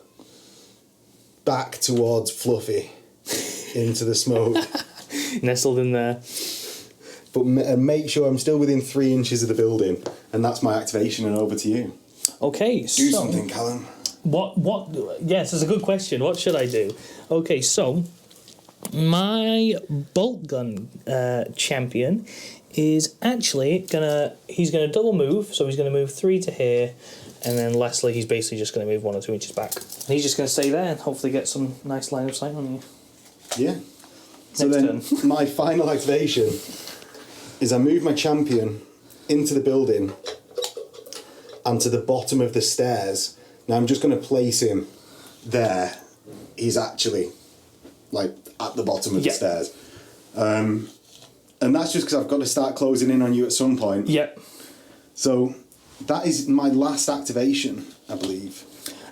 back towards Fluffy into the smoke. Nestled in there. But make sure I'm still within 3 inches of the building, and that's my activation. And over to you. Okay, Do so something, Callum. What? Yes, it's a good question. What should I do? Okay, so my bolt gun champion is actually he's gonna double move, so he's gonna move 3 to here, and then Leslie, he's basically just gonna move 1 or 2 inches back. And he's just gonna stay there and hopefully get some nice line of sight on you. Yeah. So Next then, my final activation is I move my champion into the building and to the bottom of the stairs. Now I'm just going to place him there. He's actually like at the bottom of the stairs. And that's just because I've got to start closing in on you at some point. Yep. So that is my last activation, I believe.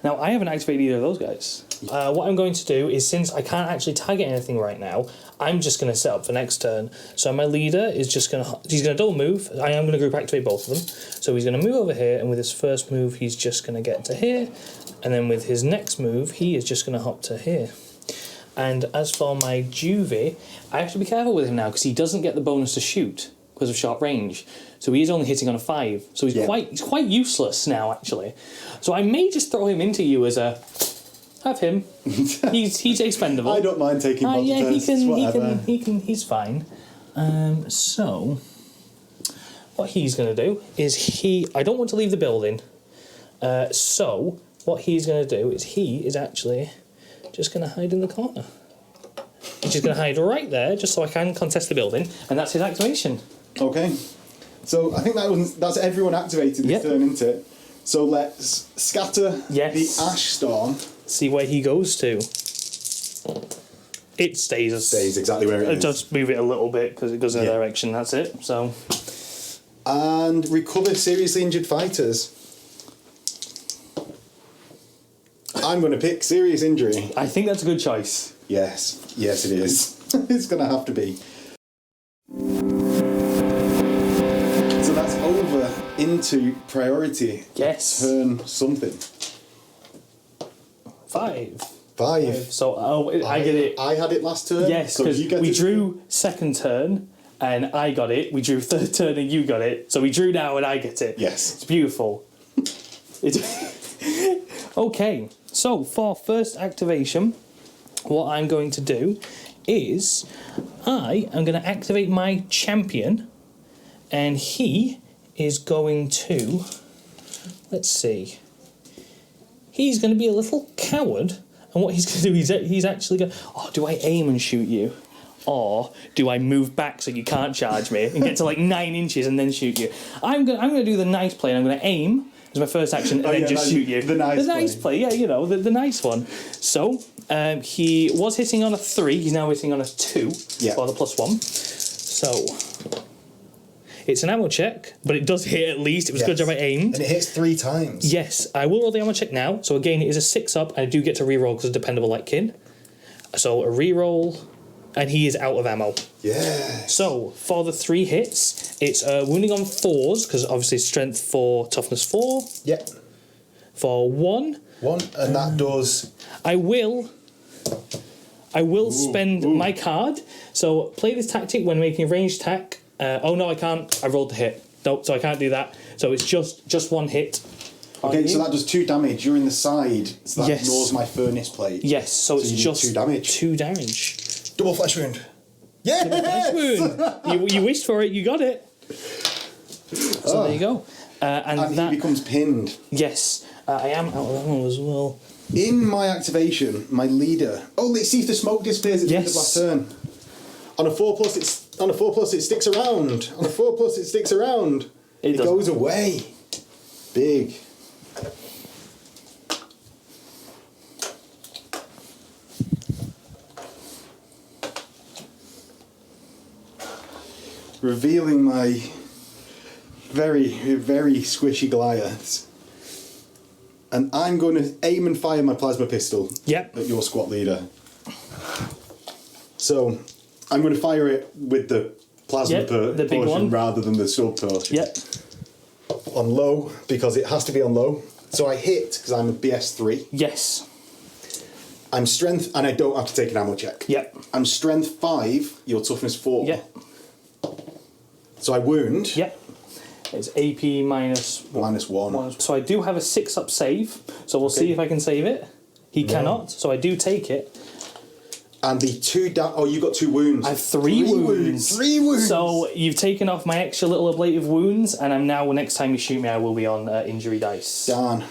Now, I haven't activated either of those guys. What I'm going to do is, since I can't actually target anything right now, I'm just going to set up for next turn. So my leader is just going to... He's going to double move. I am going to group activate both of them. So he's going to move over here, and with his first move, he's just going to get to here. And then with his next move, he is just going to hop to here. And as for my Juvie, I have to be careful with him now, because he doesn't get the bonus to shoot because of sharp range. So he is only hitting on a 5. So he's quite useless now, actually. So I may just throw him into you as a... Have him. He's expendable. I don't mind taking both he's fine. So what he's going to do is I don't want to leave the building. So what he's going to do is he is actually just going to hide in the corner. He's just going to hide right there, just so I can contest the building, and that's his activation. Okay. So I think that's everyone activated this turn, isn't it? So let's scatter the Ash Storm. See where he goes to. It stays. Stays exactly where it is. Just move it a little bit because it goes in a direction. That's it. So. And recover seriously injured fighters. I'm going to pick serious injury. I think that's a good choice. Yes. Yes, it is. It's going to have to be. So that's over into priority. Yes. Turn something. 5. So I get it. I had it last turn. Yes, because we drew second turn and I got it. We drew third turn and you got it. So we drew now and I get it. Yes. It's beautiful. Okay, so for first activation, what I'm going to do is I am going to activate my champion, and he is going to, let's see, he's going to be a little coward, and what he's going to do is he's actually going, do I aim and shoot you? Or do I move back so you can't charge me and get to like 9 inches and then shoot you? I'm gonna do the nice play, and I'm going to aim as my first action and then just shoot you. The nice play, the nice one. So he was hitting on a 3, he's now hitting on a 2 for the +1. So it's an ammo check, but it does hit at least. It was a good job I aimed. And it hits 3 times. Yes, I will roll the ammo check now. So again, it is a 6 up, and I do get to reroll because it's dependable like kin. So a reroll, and he is out of ammo. Yeah. So for the 3 hits, it's wounding on 4s, because obviously strength 4, toughness 4. Yep. For 1. 1, and that does... I will spend my card. So play this tactic when making a ranged attack. Oh no, I can't. I rolled the hit. Nope, so I can't do that. So it's just 1 hit. Okay, so that does 2 damage. You're in the side, so that ignores my furnace plate. Yes, so it's just 2 damage. 2 damage. Double flesh wound. Yes! Flesh wound. You wished for it, you got it. So there you go. And that he becomes pinned. Yes, I am out of ammo as well. In my activation, my leader... Oh, let's see if the smoke disappears at the end of last turn. On a 4+, it sticks around. On a 4+, it sticks around. It goes away. Big. Revealing my very, very squishy Goliaths. And I'm going to aim and fire my plasma pistol Yep. at your squad leader. So I'm going to fire it with the plasma the big portion one. rather than the sub portion. Yep. On low, because it has to be on low. So I hit, because I'm a BS3. Yes. I'm strength, and I don't have to take an ammo check. Yep. I'm strength 5, your toughness 4. Yep. So I wound. Yep. It's AP minus -1. So I do have a 6-up save. So we'll see if I can save it. He cannot. So I do take it. And the 2 oh, you got 2 wounds. I have 3 wounds. 3 wounds. So you've taken off my extra little ablative wounds, and I'm now. Next time you shoot me, I will be on injury dice. Darn.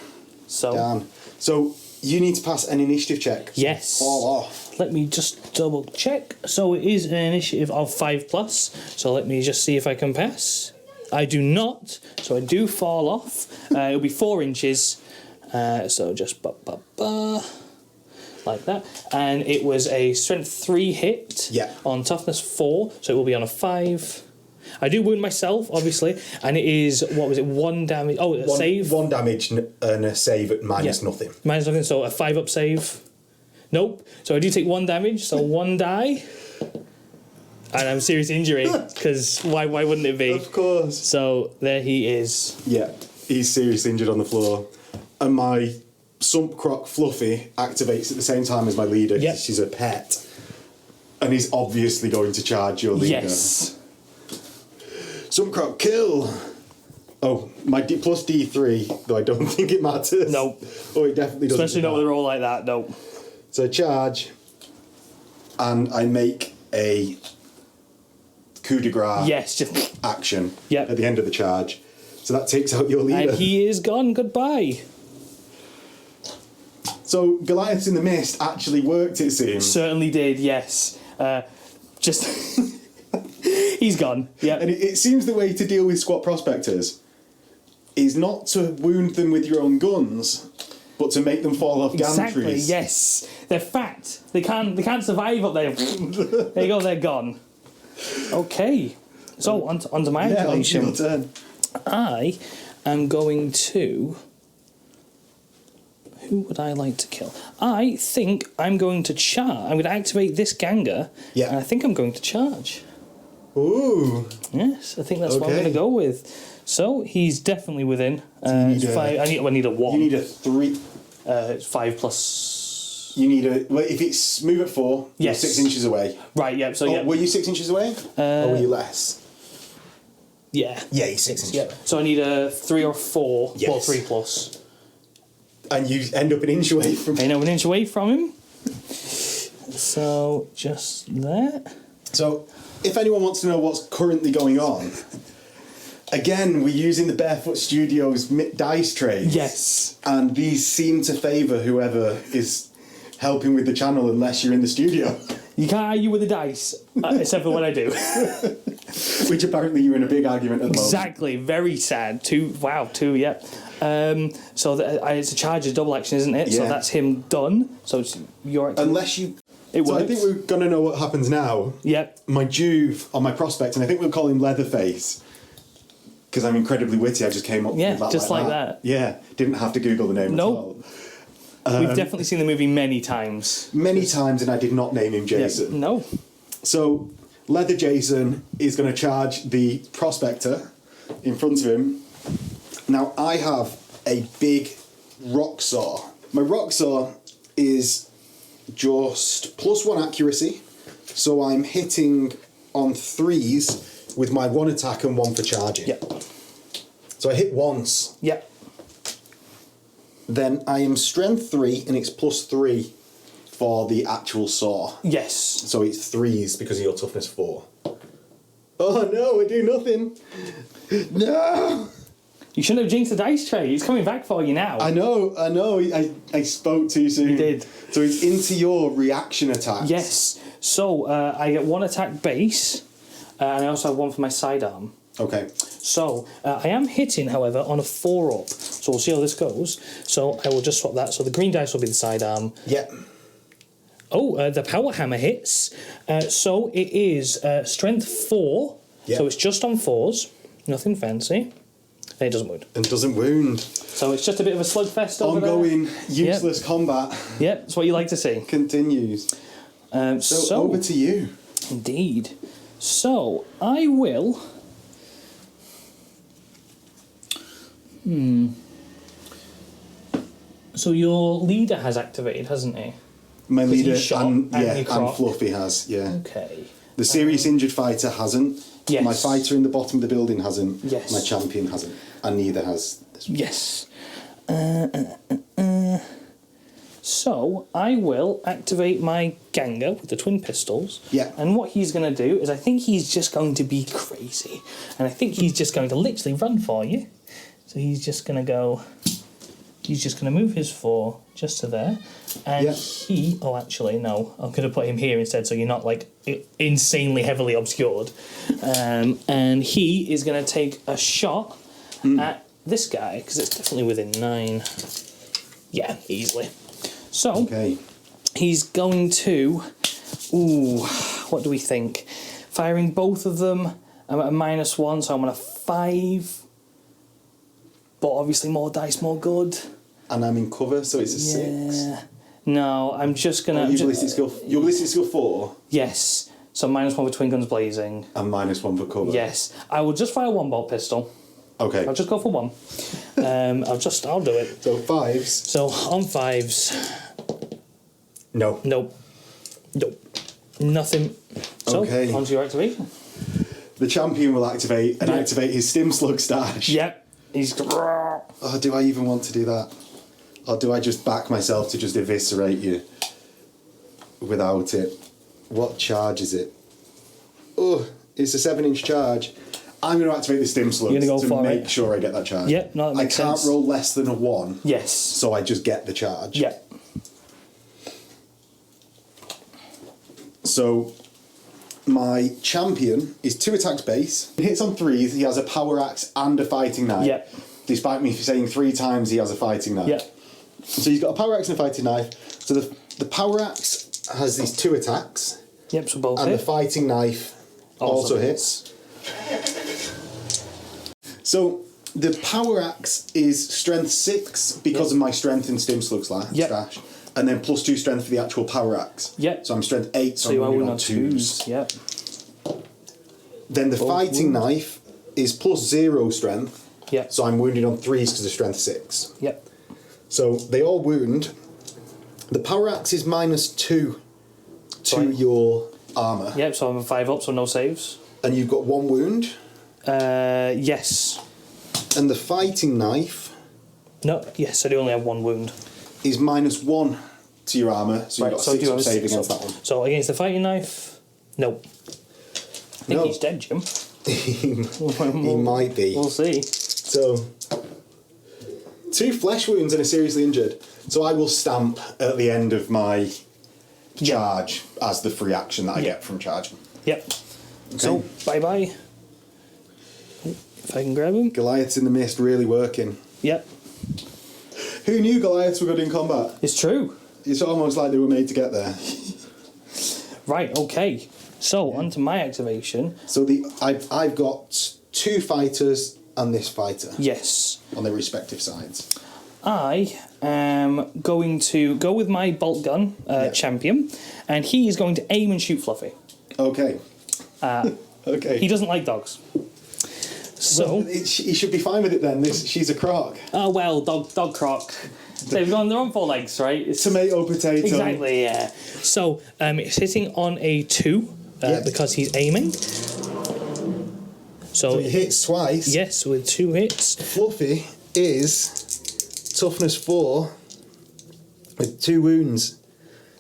So Darn. So you need to pass an initiative check. yes. Fall off. Let me just double check. So it is an initiative of 5+. So let me just see if I can pass. I do not. So I do fall off. It'll be 4 inches. So just like that. And it was a strength 3 hit. Yeah. On toughness 4. So it will be on a 5. I do wound myself, obviously, and it is, what was it, 1 damage? Oh, a save? 1 damage and a save at minus nothing. Minus nothing, so a 5-up save. Nope. So I do take 1 damage, so 1 die. And I'm serious injury, because why wouldn't it be? Of course. So there he is. Yeah, he's seriously injured on the floor. And my Sump Croc Fluffy activates at the same time as my leader, because she's a pet. And he's obviously going to charge your leader. Yes. Sump Croc, kill! Oh, my plus D3, though I don't think it matters. Nope. Oh, it definitely doesn't. Especially not with a roll like that, nope. So charge, and I make a coup de grace Yes, just... action Yep. at the end of the charge. So that takes out your leader. And he is gone, goodbye. So Goliaths in the Mist actually worked, it seems. Certainly did, yes. Just... He's gone, yeah. And it seems the way to deal with squat prospectors is not to wound them with your own guns, but to make them fall off Exactly, gantries. yes. They're fat. They can't survive up there. There you go, they're gone. Okay. So, on to my activation. Onto your turn. I am going to... Who would I like to kill? I think I'm going to charge. I'm going to activate this Ganga. Yeah. And I think I'm going to charge. Ooh. Yes, I think that's what I'm Okay. going to go with. So, he's definitely within. you need it's 5. I need a 1. You need a 3. It's 5+... You need a... Well, if it's move at 4, Yes. you're 6 inches away. Right, yeah, so Oh, yeah. were you 6 inches away? Or were you less? Yeah. Yeah, you're 6 inches Yeah. away. So I need a 3 or 4. Yes. Well, 3+. And you end up an inch away from... I know, an inch away from him. So, just there. So, if anyone wants to know what's currently going on, again, we're using the Barefoot Studios dice trays. Yes. And these seem to favour whoever is helping with the channel unless you're in the studio. You can't argue with the dice, except for when I do. Which apparently you're in a big argument at the moment. Exactly. Very sad. 2, yeah. So it's a charge of double action, isn't it? So Yeah. that's him done. So it's your action. Unless you... It So I works. think we're going to know what happens now. Yep. My Juve on my prospect, and I think we'll call him Leatherface. Because I'm incredibly witty, I just came up Yeah, with that just like that. Yeah, didn't have to Google the name Nope. at all. We've definitely seen the movie many times. Many times, and I did not name him Yeah. Jason. No. So, Leather Jason is going to charge the Prospector in front of him. Now, I have a big rock saw. My rock saw is just +1 accuracy, so I'm hitting on 3s with my 1 attack and 1 for charging. Yep. So I hit once, Yep. then I am strength 3 and it's +3 for the actual saw. Yes. So it's 3s because of your toughness 4. Oh no, I do nothing. No! You shouldn't have jinxed the dice tray. He's coming back for you now. I know. I spoke too soon. You did. So it's into your reaction attack. Yes. So I get 1 attack base, and I also have 1 for my sidearm. Okay. So I am hitting, however, on a 4-up. So we'll see how this goes. So I will just swap that. So the green dice will be the sidearm. Yeah. Oh, the power hammer hits. So it is strength 4. Yep. So it's just on 4s. Nothing fancy. And it doesn't wound. And doesn't wound. So it's just a bit of a slugfest over Ongoing, useless combat. Yep, that's what you like to see. Continues. So over to you. Indeed. So I will. So your leader has activated, hasn't he? My leader he's shot and Croc. Fluffy has, yeah. Okay. The serious injured fighter hasn't. Yes. My fighter in the bottom of the building hasn't. Yes. My champion hasn't. And neither has this one. Yes. So I will activate my Ganga with the twin pistols. Yeah. And what he's going to do is I think he's just going to be crazy. And I think he's just going to literally run for you. So he's just going to go... He's just going to move his 4 just to there. And he... Oh, actually, no. I'm going to put him here instead so you're not, like, insanely heavily obscured. And he is going to take a shot at this guy, because it's definitely within 9. Yeah, easily. So, he's going to... Ooh, what do we think? Firing both of them, I'm at a -1, so I'm on a 5. But obviously more dice, more good. And I'm in cover, so it's a 6. No, I'm just going to... Your ballistic skill 4? Yes. So -1 for twin guns blazing. And -1 for cover? Yes. I will just fire 1 bolt pistol. Okay. I'll just go for 1. I'll do it. So 5s. So on 5s. No. Nope. Nothing. So, on to your activation. The champion will activate and activate his Stim Slug stash. Yep. He's... Oh, do I even want to do that? Or do I just back myself to just eviscerate you without it? What charge is it? Oh, it's a 7-inch charge. I'm going to activate the Stim Slug to make sure I get that charge. Yep, no, that makes sense. I can't roll less than a 1. Yes. So I just get the charge. Yep. So my champion is 2 attacks base. He hits on 3s. He has a power axe and a fighting knife. Yep. Despite me saying 3 times he has a fighting knife. Yep. So he's got a power axe and a fighting knife. So the power axe has these 2 attacks. Yep, so both and hit. The fighting knife also hits. So the power axe is strength 6 because of my strength in Stim Slug stash. And then +2 strength for the actual power axe. Yep. So I'm strength 8, so you I'm are moving on on 2s. Yep. Then the fighting knife is +0 strength. Yep. So I'm wounded on 3s because of strength 6. Yep. So they all wound. The power axe is -2 to your armour. Yep, so I'm 5 up, so no saves. And you've got 1 wound. Yes. And the fighting knife... No, yes, I do only have 1 wound. ...is -1 to your armour, so you've got 6 up save against that one. So against the fighting knife, no. I think he's dead, Jim. He might be. We'll see. So, 2 flesh wounds and a seriously injured. So I will stamp at the end of my charge as the free action that I get from charging. Yep. Okay. So, bye-bye. If I can grab him. Goliaths in the mist really working. Yep. Who knew Goliaths were good in combat? It's true. It's almost like they were made to get there. Right, okay. So, onto my activation. So I've got 2 fighters and this fighter. Yes. On their respective sides. I am going to go with my bolt gun champion, and he is going to aim and shoot Fluffy. Okay. Okay. He doesn't like dogs. So he should be fine with it then. She's a croc. Oh well, dog croc. They've gone their own 4 legs, right? It's tomato potato. Exactly, yeah. So it's hitting on a 2 because he's aiming. So he hits twice. Yes, with 2 hits. Fluffy is toughness 4 with 2 wounds.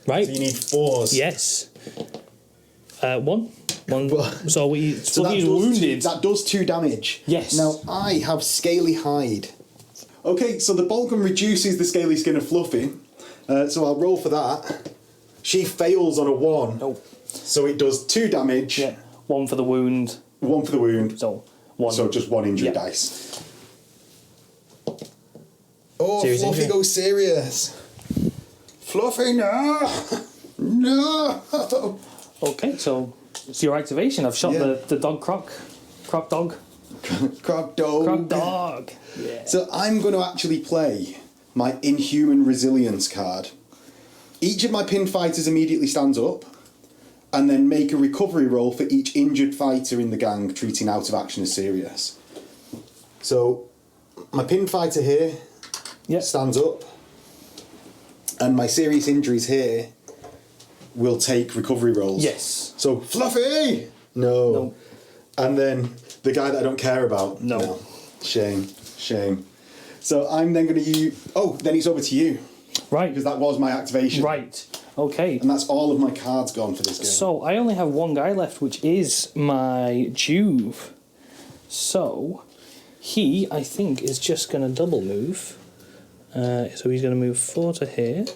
Right. So you need 4s. Yes. 1. So Fluffy's wounded. That does 2 damage. Yes. Now I have scaly hide. Okay, so the bolt gun reduces the scaly skin of Fluffy. So I'll roll for that. She fails on a 1. Oh. So it does 2 damage. Yeah. 1 for the wound. 1 for the wound. So 1. So just 1 injury dice. Oh, serious Fluffy injury. goes serious. Fluffy, no! No! Okay, so it's your activation. I've shot the dog croc dog. Croc dog. Croc dog. Yeah. So I'm going to actually play my Inhuman Resilience card. Each of my pinned fighters immediately stands up, and then make a recovery roll for each injured fighter in the gang treating out of action as serious. So my pinned fighter here stands up, and my serious injuries here will take recovery rolls. Yes. So Fluffy! No. And then the guy that I don't care about. No. Shame. So I'm then going to use... Oh, then it's over to you. Right. Because that was my activation. Right. Okay. And that's all of my cards gone for this game. So I only have one guy left, which is my Juve. So he, I think, is just going to double move. So he's going to move 4 to here,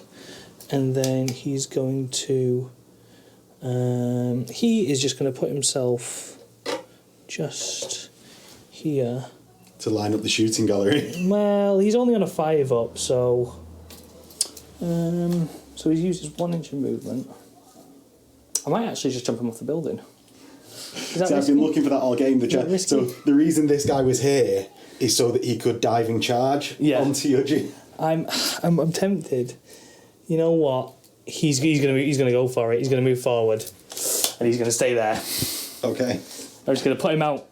and then he's going to... he is just going to put himself just here. To line up the shooting gallery. Well, he's only on a 5 up, so... so he uses 1 inch of movement. I might actually just jump him off the building. So I've been looking for that all game. So the reason this guy was here is so that he could diving charge onto your G. I'm tempted. You know what? He's gonna go for it. He's gonna move forward, and he's gonna stay there. Okay. I'm just gonna put him out.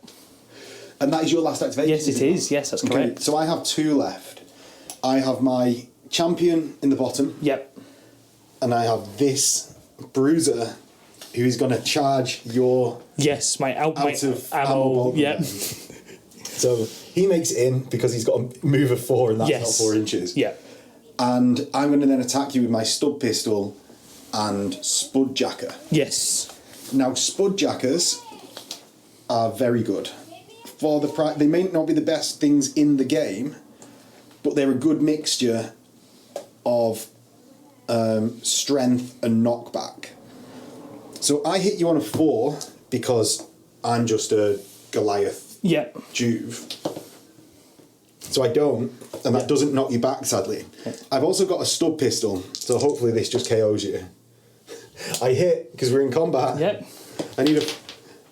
And that is your last activation? Yes, it is. Yes, that's correct. So I have 2 left. I have my champion in the bottom. Yep. And I have this bruiser who is going to charge your... Yes, my out of ammo. Yep. So he makes it in because he's got a move of 4 and that's not 4 inches. Yeah. And I'm going to then attack you with my stub pistol and spudjacker. Yes. Now, spudjackers are very good. For the they may not be the best things in the game, but they're a good mixture of strength and knockback. So I hit you on a 4 because I'm just a Goliath Juve. So I don't, and that doesn't knock you back, sadly. I've also got a stub pistol, so hopefully this just KOs you. I hit because we're in combat. Yep.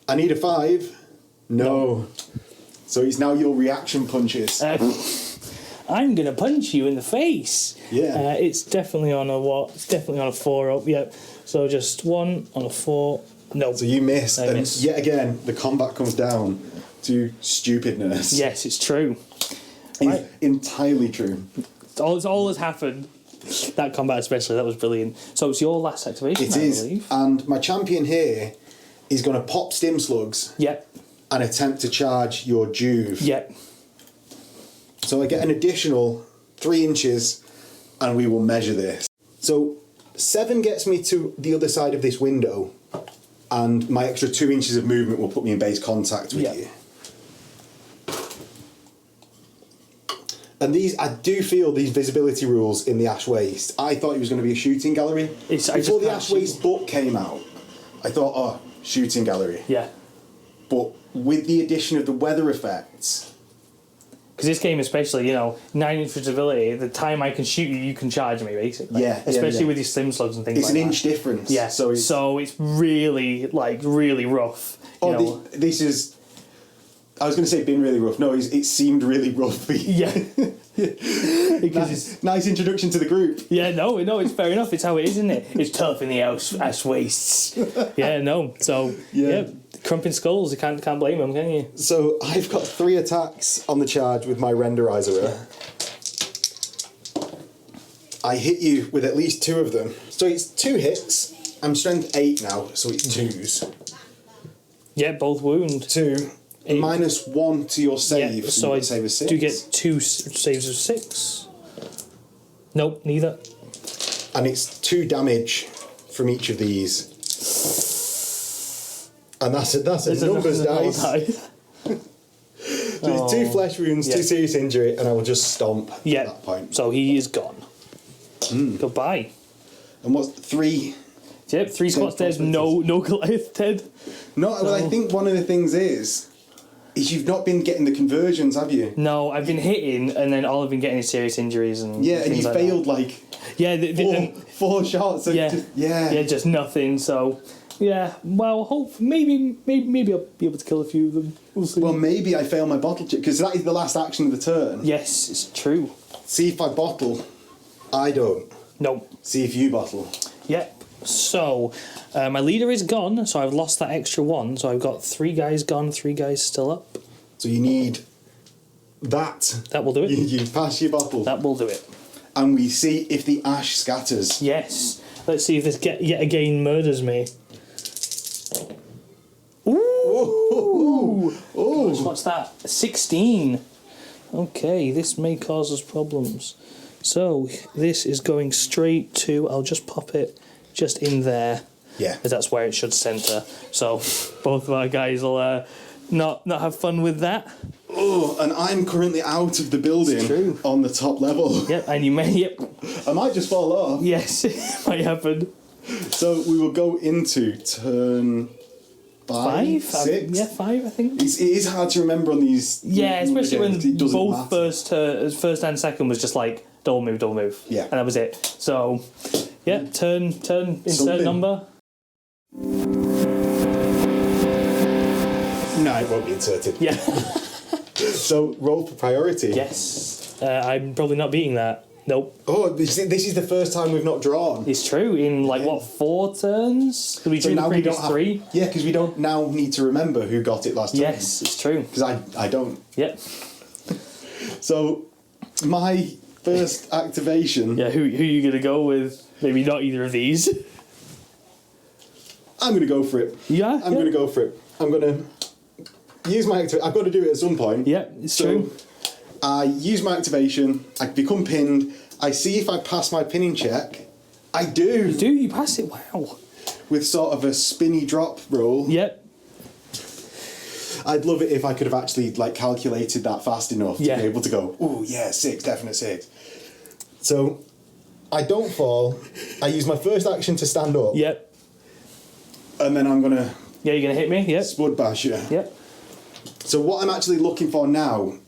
I need a 5. No. So it's now your reaction punches. I'm gonna punch you in the face. Yeah. It's definitely on a what? It's definitely on a 4 up. Yep. So just 1 on a 4. No. So you miss, I miss. Yet again the combat comes down to stupidness. Yes, it's true. It's entirely true. It's all has happened. That combat especially, that was brilliant. So it's your last activation, It is. I believe. And my champion here is going to pop stim slugs. Yep. And attempt to charge your Juve. Yep. So I get an additional 3 inches, and we will measure this. So 7 gets me to the other side of this window, and my extra 2 inches of movement will put me in base contact with you. And I do feel these visibility rules in the Ash Waste. I thought it was going to be a shooting gallery. Before the Ash Waste book came out, I thought, shooting gallery. Yeah. But with the addition of the weather effects... Because this game especially, 9 inch visibility, the time I can shoot you, you can charge me, basically. Yeah. Especially with your stim slugs and things it's like that. It's an inch difference. Yeah. So it's really, really rough. This is... I was going to say been really rough. No, it seemed really rough. Yeah. Because nice introduction to the group. Yeah, no, it's fair enough. It's how it is, isn't it? It's tough in the Ash Wastes. Yeah, no. So, crumping skulls, you can't blame them, can you? So, I've got 3 attacks on the charge with my renderizer. I hit you with at least 2 of them. So, it's 2 hits. I'm strength 8 now, so it's 2s. Yeah, both wound. 2. Minus 1 to your save. Yeah, so I save of 6. do get 2 saves of 6. Nope, neither. And it's 2 damage from each of these. And that's a numbers dice. So it's 2 flesh wounds, 2 serious injury, and I will just stomp at that point. So he is gone. Goodbye. And what's 3? Yep, 3 spots dead, no Goliath dead. No, well, I think one of the things is you've not been getting the conversions, have you? No, I've been hitting, and then all I've been getting is serious injuries and and you failed that. like 4 4 shots. So just nothing. So Yeah, well, maybe I'll be able to kill a few of them. We'll see. Well, maybe I fail my bottle check, because that is the last action of the turn. Yes, it's true. See if I bottle. I don't. No. See if you bottle. Yep. So, my leader is gone, so I've lost that extra one. So I've got 3 guys gone, 3 guys still up. So you need that. That will do it. You pass your bottle. That will do it. And we see if the ash scatters. Yes. Let's see if this yet again murders me. Ooh! Oh! What's that? 16. Okay, this may cause us problems. So, this is going straight to... I'll just pop it just in there. Yeah. Because that's where it should centre. So, both of our guys will not have fun with that. Oh, and I'm currently out of the building. It's true. On the top level. Yep, and you may... Yep. I might just fall off. Yes, it might happen. So we will go into turn 5, 6. Yeah, 5, I think. It is hard to remember on these. Yeah, especially when it doesn't both matter. first and second was just like double move. Yeah. And that was it. So, yeah, turn, insert Something. number. No, it won't be inserted. Yeah. So roll for priority. Yes. I'm probably not beating that. Nope. Oh, this is the first time we've not drawn. It's true. In like, what, 4 turns? Did we do the previous 3? Yeah, because we don't now need to remember who got it last time. Yes, it's true. Because I don't. Yep. So, my first activation... Yeah, who are you going to go with? Maybe not either of these. I'm going to go for it. Yeah? I'm going to go for it. I'm going to use my activation. I've got to do it at some point. Yeah, it's true. I use my activation, I become pinned, I see if I pass my pinning check. I do! You pass it? Wow. With sort of a spinny drop roll. Yep. I'd love it if I could have actually calculated that fast enough to Yeah. be able to go, oh yeah, 6, definite 6. So, I don't fall, I use my first action to stand up. Yep. And then I'm going to... Yeah, you're going to hit me? Yep. Spud bash you. Yep. So what I'm actually looking for now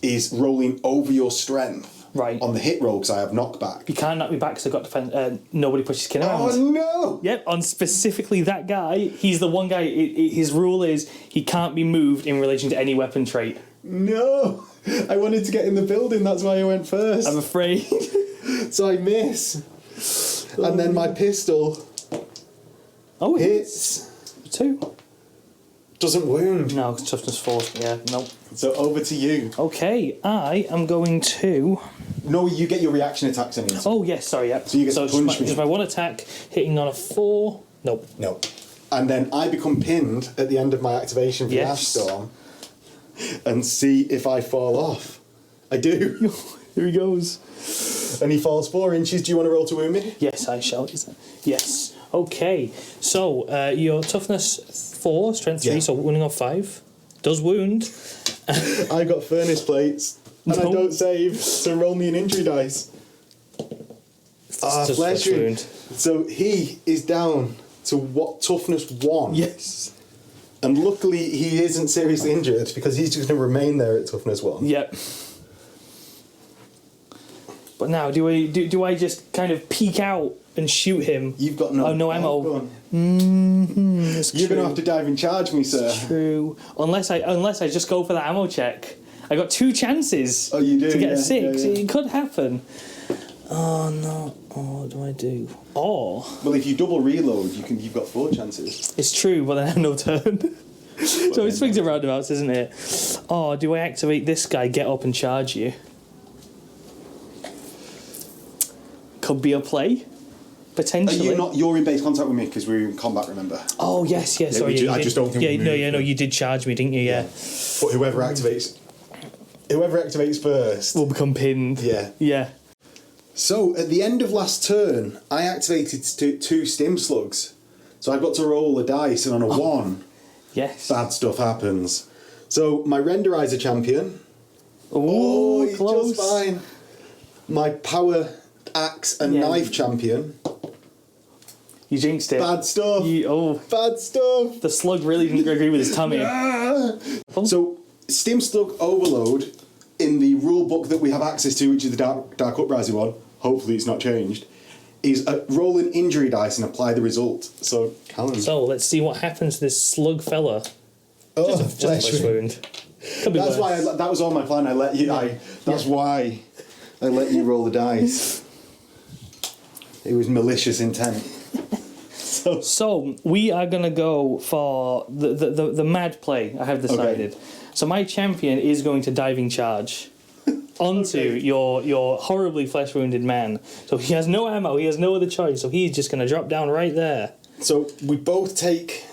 is rolling over your strength Right. on the hit roll because I have knockback. You can't knock me back because I've got defense. Nobody pushes kin around. Oh no! Yep, on specifically that guy, he's the one guy, his rule is he can't be moved in relation to any weapon trait. No! I wanted to get in the building, that's why I went first. I'm afraid. So I miss. And then my pistol Oh, it hits. 2. Doesn't wound. No, toughness 4. Yeah, no. So over to you. Okay, I am going to... No, you get your reaction attacks anyway. Oh, yes, sorry, yeah. So you get to punch me. Just my one attack, hitting on a 4. Nope. No. And then I become pinned at the end of my activation for the Ash Storm and see if I fall off. I do. Here he goes. And he falls 4 inches. Do you want to roll to wound me? Yes, I shall. Yes. Okay, so your toughness 4, strength 3, Yeah. so wounding of 5. Does wound. I got furnace plates and I No. don't save, so roll me an injury dice. Just Flesh flesh wound. wound. So he is down to what, toughness 1. Yes. And luckily he isn't seriously injured because he's just going to remain there at toughness 1. Yep. But now, do I just kind of peek out and shoot him? You've got no. Oh, no ammo. You're going to have to dive and charge me, sir. True. Unless I just go for the ammo check. I got 2 chances. Oh, you do? To get a Yeah, 6. yeah, yeah. It could happen. Oh no. Oh, what do I do? Oh, Well, if you double reload, you've got 4 chances. it's true, but then I have no turn. So it swings and roundabouts, isn't it? Oh, do I activate this guy, get up and charge you? Could be a play. Potentially. You're in base contact with me because we're in combat, remember? Oh, yes. Sorry. I just don't think Yeah, we no, moved. you did charge me, didn't you? Yeah. But whoever activates first. Will become pinned. Yeah. Yeah. So, at the end of last turn, I activated 2 stim slugs. So I got to roll a dice, and on a 1, Yes. bad stuff happens. So, my Renderizer champion. Oh, he's close. just fine. My power axe and knife champion. You jinxed it. Bad stuff. Bad stuff. The slug really didn't agree with his tummy. So, Stim Slug Overload, in the rule book that we have access to, which is the Dark Uprising one, hopefully it's not changed, is roll an injury dice and apply the result. So, Callum. So let's see what happens to this slug fella. Oh, Just a flesh wound. Could be That's worse. why that was all my plan. I let you. That's why I let you roll the dice. It was malicious intent. So we are gonna go for the mad play. I have decided. Okay. So my champion is going to diving charge onto your horribly flesh wounded man. So he has no ammo. He has no other choice. So he's just gonna drop down right there. So we both take.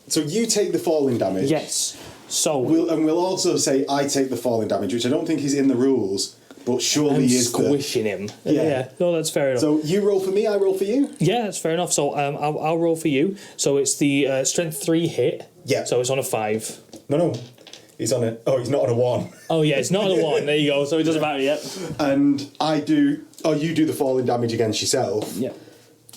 So you take the falling damage. Yes. So We'll also say I take the falling damage, which I don't think is in the rules, but surely I'm is squishing him. Yeah. No, that's fair enough. So you roll for me, I roll for you. Yeah, that's fair enough. So I'll roll for you. So it's the strength 3 hit. Yeah. So it's on a 5. No. He's on a. Oh, he's not on a 1. Oh yeah, it's not on a 1. There you go. So it doesn't matter yet. And I do. Oh, you do the falling damage against yourself. Yeah.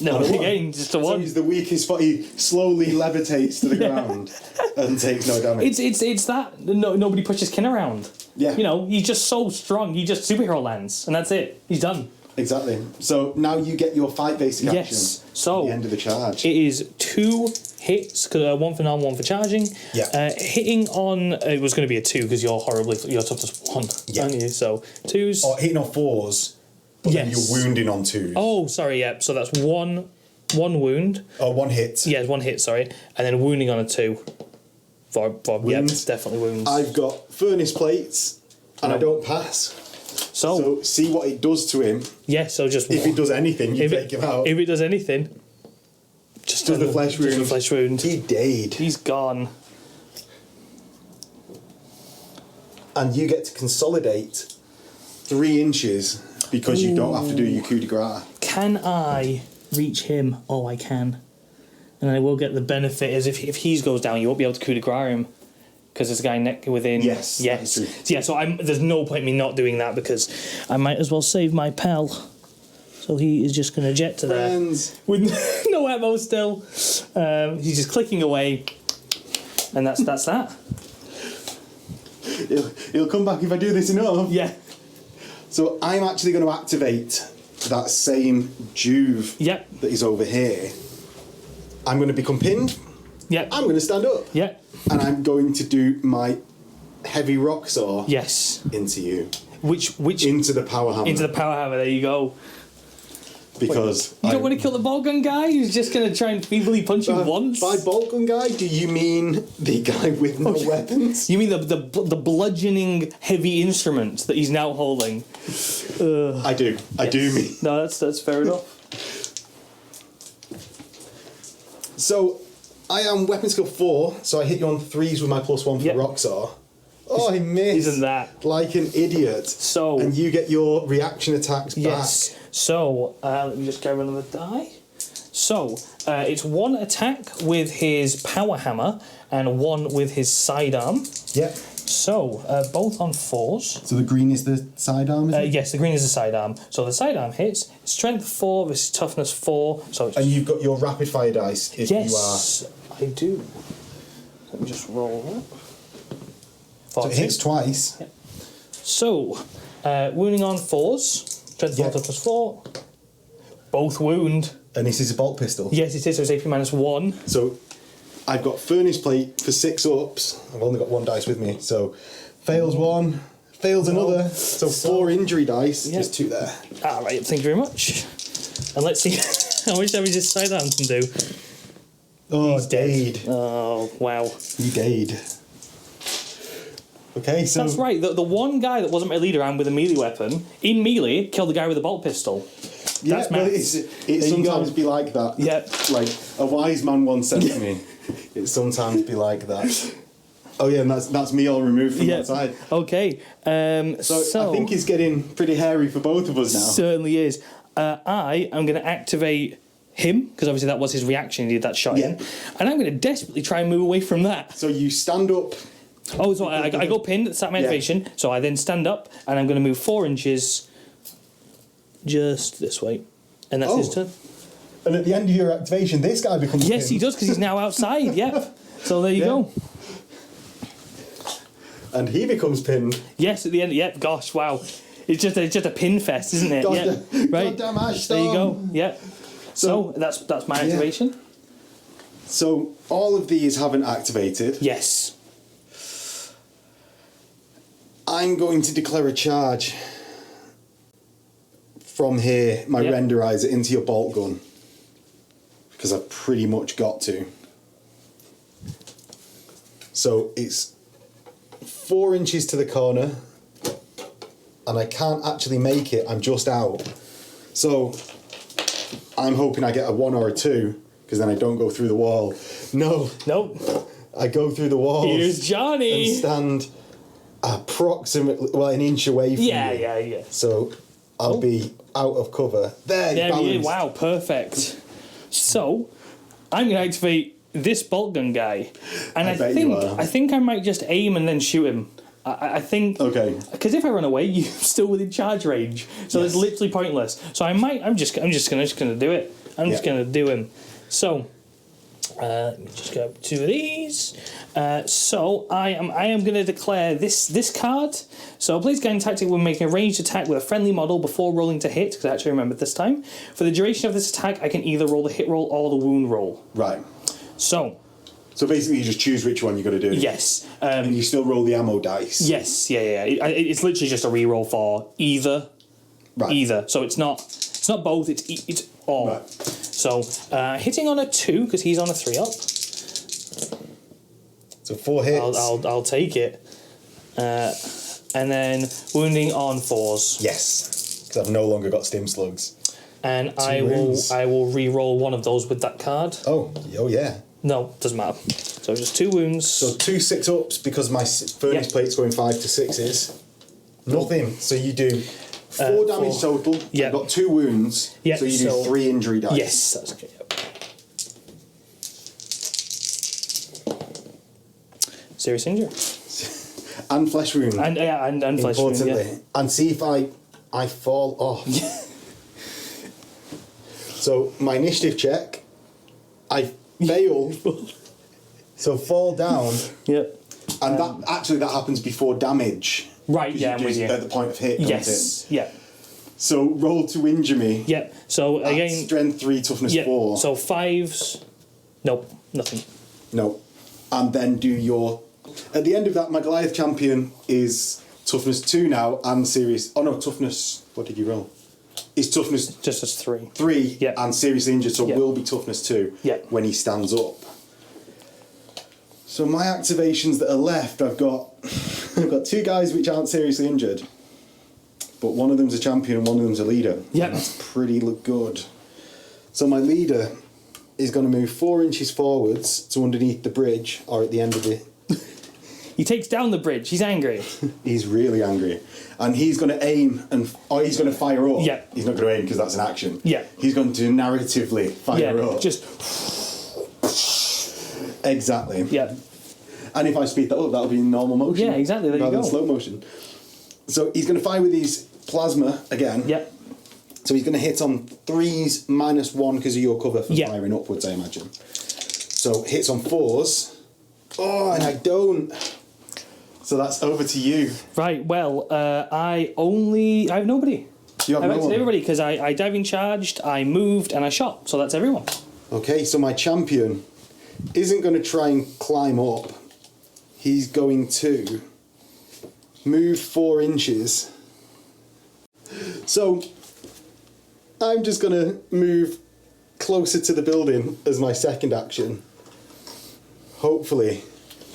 No, On a 1. again, just a 1. So he's the weakest. He slowly levitates to the ground and takes no damage. It's that nobody pushes Kin around. Yeah. You know, he's just so strong. He just superhero lands, and that's it. He's done. Exactly. So now you get your fight basic action. Yes. So at the end of the charge. it is 2 hits, one for non, one for charging. Yeah. Hitting on it was going to be a 2 because you're toughness 1, Yeah. aren't you? So 2s. Or hitting on 4s. But then Yes. you're wounding on 2s. Oh, sorry. Yeah. So that's one wound. Oh, 1 hit. Yeah, 1 hit. Sorry, and then wounding on a 2. For yeah, Wounds. it's definitely wounds. I've got furnace plates, and I don't pass. So see what it does to him. yeah. So just If it does anything, you if take it, him out. If it does anything, just Does the flesh just wound. the flesh wound. He died. He's gone. And you get to consolidate 3 inches because you don't have to do your coup de grace. Can I reach him? Oh, I can. And I will get the benefit as if he goes down, you won't be able to coup de grace him because there's a guy within. Yes, Yes. that is true. So, yeah. So there's no point in me not doing that because I might as well save my pal. So he is just going to jet to Friends. there with no ammo still. He's just clicking away, and that's that. He'll come back if I do this enough. Yeah. So I'm actually going to activate that same Juve Yep. that is over here. I'm going to become pinned. Yep. I'm going to stand up. Yep. And I'm going to do my heavy rock saw Yes. into you. Which Into the power hammer. into the power hammer? There you go. Because You don't want to kill the ball gun guy who's just going to try and feebly punch you once? By bolt gun guy, do you mean the guy with no weapons? You mean the bludgeoning heavy instrument that he's now holding? I do. I do mean. No, that's fair enough. So, I am weapon skill 4, so I hit you on 3s with my +1 for Yep. the rock saw. Oh, I missed. Isn't that? Like an idiot. So- And you get your reaction attacks Yes. So let me just grab another die. So it's 1 attack with his power hammer and 1 with his sidearm. back. Yep. So both on 4s. So the green is the sidearm, is it? Yes, the green is the sidearm. So the sidearm hits. Strength 4 versus toughness 4. So it's And you've got your rapid fire dice if yes, I do. Let me just roll that. you are. So it hits twice. So, wounding on 4s. Strength 4, Yeah. toughness 4. Both wound. And this is a bolt pistol. Yes, it is. So it's AP -1. So I've got furnace plate for 6 ups. I've only got 1 dice with me. So fails 1, fails another. So 4 injury dice. Yeah. There's 2 there. All right, thank you very much. And let's see how much damage this sidearm can do. Oh, He's dead. died. Oh, wow. He died. Okay, so That's right. The one guy that wasn't my leader and with a melee weapon, in melee, killed the guy with a bolt pistol. yeah, That's well, maths. it you sometimes go. be like that. Yeah. Like a wise man once said to me, it sometimes be like that. Oh yeah, and that's me all removed from that side. Okay. So I think it's getting pretty hairy for both of us now. Certainly is. I am going to activate him, because obviously that was his reaction, he did that shot in. And I'm going to desperately try and move away from that. So you stand up. Oh, so I go pinned at the start of my activation, so I then stand up, and I'm going to move 4 inches just this way. And that's his turn. And at the end of your activation, this guy becomes Yes, he pinned. does, because he's now outside, yep. So there you go. And he becomes pinned. Yes, at the end, yep, gosh, wow. It's just a pin fest, isn't it? Right. Goddamn Ash There you Storm. go. Yeah. So that's my activation. So all of these haven't activated. Yes. I'm going to declare a charge from here, my renderizer, into your bolt gun. Because I've pretty much got to. So it's 4 inches to the corner. And I can't actually make it, I'm just out. So I'm hoping I get a 1 or a 2, because then I don't go through the wall. No. Nope. I go through the walls. Here's Johnny. And stand approximately, an inch away from you. Yeah. So I'll be out of cover. There he is. Wow, perfect. So I'm going to activate this bolt gun guy. And I think I might just aim and then shoot him. I think okay, because if I run away, you're still within charge range, so it's literally pointless. So I'm just gonna do it. I'm just gonna do him. So let me just go 2 of these. So I am gonna declare this card. So please gain tactic when making a ranged attack with a friendly model before rolling to hit. Because I actually remembered this time. For the duration of this attack, I can either roll the hit roll or the wound roll. Right. So basically, you just choose which one you're going to do. Yes. And you still roll the ammo dice. Yes. Yeah. It's literally just a reroll for either. Right. Either. So it's not both. It's all. Right. So hitting on a 2 because he's on a 3 up. So 4 hits. I'll take it. And then wounding on 4s. Yes. Because I've no longer got stim slugs. And I will re-roll one of those with that card. Oh yeah. No, doesn't matter. So just 2 wounds. So 2 6-ups because my furnace plate's going 5 to 6s. Nothing. So you do 4 damage total. Yeah. I've got 2 wounds. Yeah. So you do 3 injury dice. Yes, that's okay. Yep. Serious injury. And flesh wound. And flesh wound. Yeah. And see if I fall off. So my initiative check, I fail. So fall down. Yep. And that happens before damage. Right, yeah, I'm with you. At the point of hit. Yes, yeah. So roll to injure me. Yep. So again, strength 3, toughness 4. So 5s. Nope, nothing. No. And then do your. At the end of that, my Goliath champion is toughness 2 now and serious. Oh no, toughness. What did you roll? Is toughness just as 3. 3 and seriously injured, so will be toughness 2 when he stands up. So my activations that are left, I've got 2 guys which aren't seriously injured, but one of them's a champion and one of them's a leader. Yeah, that's pretty good. So my leader is going to move 4 inches forwards to underneath the bridge or at the end of it. He takes down the bridge. He's angry. He's really angry. And he's going to aim or he's going to fire up. Yeah. He's not going to aim because that's an action. Yeah. He's going to narratively fire up. Just. Exactly. Yeah. And if I speed that up, that'll be in normal motion. Yeah, exactly. There you go. Rather than slow motion. So he's going to fire with his plasma again. Yeah. So he's going to hit on 3s -1 because of your cover for firing upwards, I imagine. So hits on 4s. Oh, and I don't. So that's over to you. Right, well, I have nobody. You have I've no one? everybody because I diving charged, I moved, and I shot. So that's everyone. Okay, so my champion isn't going to try and climb up. He's going to move 4 inches. So I'm just going to move closer to the building as my second action. Hopefully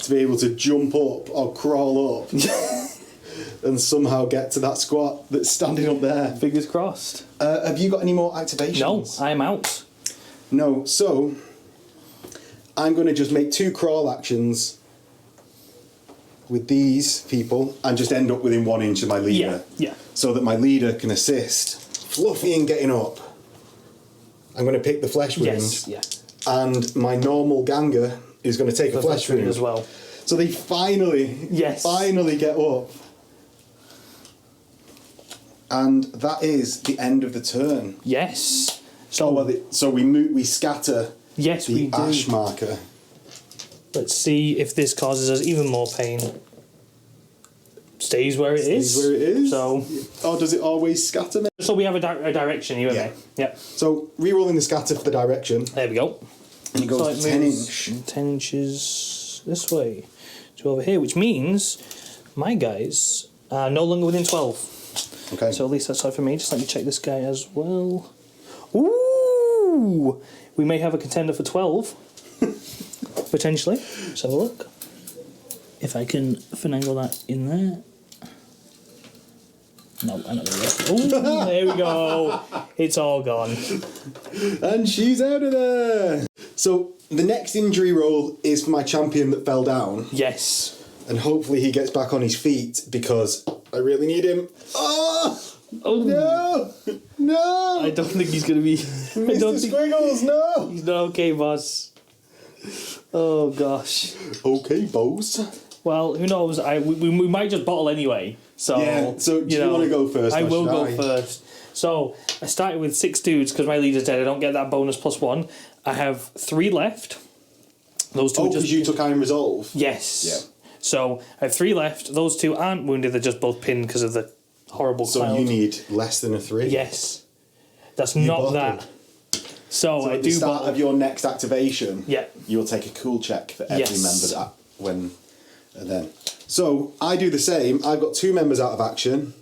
to be able to jump up or crawl up and somehow get to that squat that's standing up there. Fingers crossed. Have you got any more activations? No, I'm out. No, so I'm going to just make 2 crawl actions with these people and just end up within 1 inch of my leader. Yeah. So that my leader can assist Fluffy in getting up. I'm going to pick the flesh wound. Yes, yeah. And my normal ganger is going to take a flesh wound as well. So they finally get up. And that is the end of the turn. Yes. So we scatter the ash marker. Let's see if this causes us even more pain. stays where it is. Where it is. So, or does it always scatter? so we have a direction, you and me. Yep. So re-rolling the scatter for the direction. There we go. And it goes So 10 moves inch. 10 inches this way to over here, which means my guys are no longer within 12. Okay. So at least that's fine for me. Just let me check this guy as well. Ooh! We may have a contender for 12. Potentially. Let's have a look. If I can finagle that in there. No, I'm not going to. Oh, there we go. It's all gone. And she's out of there. So the next injury roll is for my champion that fell down. Yes. And hopefully he gets back on his feet because I really need him. Oh! Oh No! No! I don't think he's going to be. I don't Mr. think Squiggles, no! he's not okay, boss. Oh gosh. Okay, boss. Well, who knows? We might just bottle anyway. So Yeah, so do you want to go first? I or will should go I? first. So I started with 6 dudes because my leader's dead. I don't get that bonus +1. I have 3 left. Those 2 Oh, are just because you took Iron Resolve. yes. Yeah. So I have 3 left. Those 2 aren't wounded. They're just both pinned because of the horrible So cloud. you need less than a 3. Yes. That's not bottle. that. So So I at the do start bottle. of your next activation, Yeah. you'll take a cool check for every Yes. member that when and then. So I do the same. I've got 2 members out of action,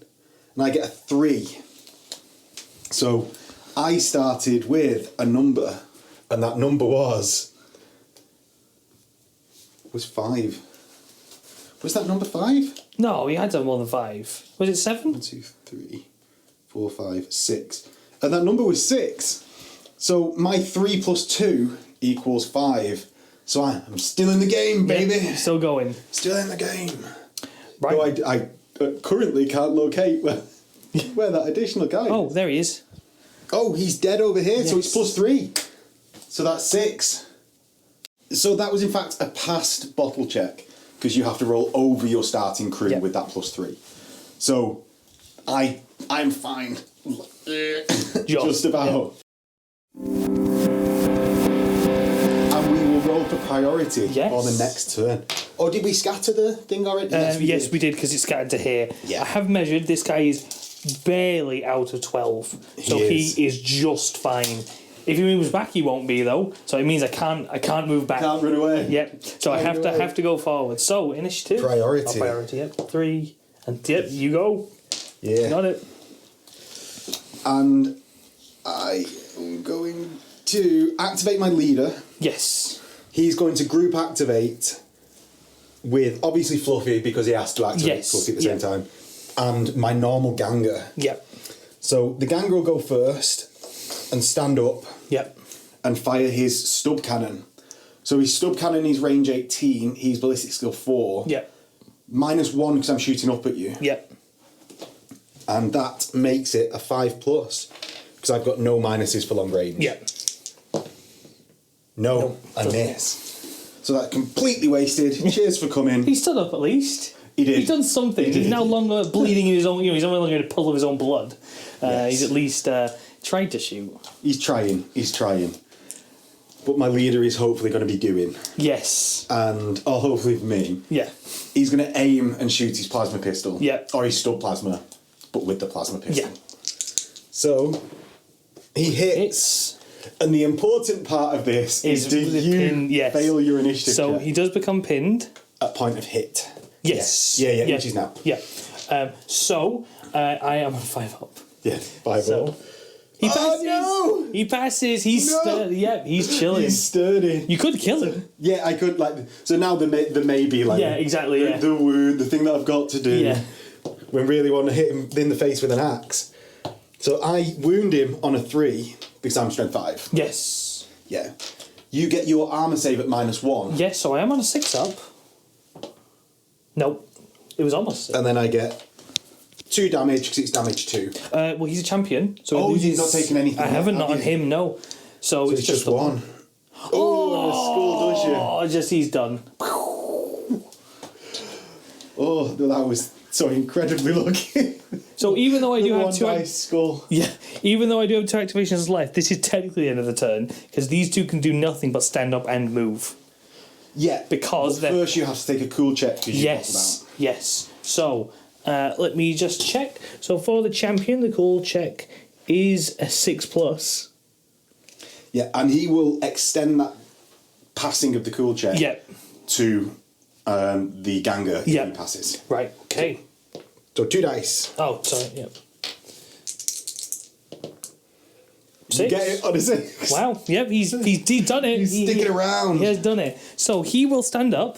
and I get a 3. So I started with a number, and that number was 5. Was that number 5? No, you had to have more than 5. Was it 7? 1, 2, 3, 4, 5, 6. And that number was 6. So my 3 plus 2 equals 5. So I'm still in the game, baby. Yeah, still going. Still in the game. Right. Though I currently can't locate where that additional guy Oh, is. there he is. Oh, he's dead over here, so it's Yes. +3. So that's 6. So that was in fact a past bottle check, because you have to roll over your starting crew Yep. with that +3. So I'm fine. Just about. And we will roll for priority Yes. for the next turn. Or did we scatter the thing already? Yes, we did because it's scattered to here. Yeah. I have measured. This guy is barely out of 12, so he is just fine. If he moves back, he won't be though. So it means I can't move back. Can't run away. Yep. So I Can't have run away. to go forward. So initiative. Priority. Oh, priority. Yep. 3 and yep. You go. Yeah. Got it. And I am going to activate my leader. Yes. He's going to group activate with obviously Fluffy because he has to activate Yes. Fluffy at the Yeah. same time, and my normal Ganger. Yep. So the Ganger will go first and stand up Yep. and fire his stub cannon. So his stub cannon is range 18, he's ballistic skill 4. Yep. -1 because I'm shooting up at you. Yep. And that makes it a 5+ because I've got no minuses for long range. Yep. No, I doesn't. miss. So that completely wasted. Cheers for coming. He stood up at least. He did. He's done something. He did. He's no longer bleeding in his own. He's no longer in a pool of his own blood. Yes. He's at least tried to shoot. He's trying. But my leader is hopefully going to be doing. Yes. Or hopefully for me, Yeah. he's going to aim and shoot his plasma pistol. Yeah. Or his stub plasma, but with the plasma pistol. Yeah. So, he hits. And the important part of this is do the you pin, yes. fail your initiative So check he does become pinned. at point of hit. Yes. Yeah, which is now. Yeah. I am on 5 up. Yeah, 5 So up. he passes. Oh, no! He passes. He's No! sturdy. Yep. He's chilling. He's sturdy. You could kill him. Yeah, I could so now the may be like Yeah, exactly, yeah. the wound, the thing that I've got to do. Yeah. When really want to hit him in the face with an axe. So I wound him on a 3 because I'm strength 5. Yes. Yeah. You get your armor save at -1. Yes. So I am on a 6 up. Nope. It was almost 6. And then I get 2 damage because it's damage 2. Well, he's a champion. So Oh, it you've loses- not taken anything I yet, haven't, have not on you? him, no. So, So it's it's just the 1. Oh, skull does you. Oh, just he's done. Oh, that was so incredibly lucky. So even though I do The have one 2 by skull. yeah, even though I do have 2 activations left, this is technically the end of the turn because these 2 can do nothing but stand up and move. Yeah. Because but they're- first you have to take a cool check because you Yes, yes. So Let me just check. So for the champion, the cool check is a 6+. Yeah, and he will extend that passing of the cool check to the Ganger if he passes. Right, okay. So 2 dice. Oh, sorry, yep. Did you get it on a 6? Wow, yep, he's done it. He's sticking around. He has done it. So he will stand up,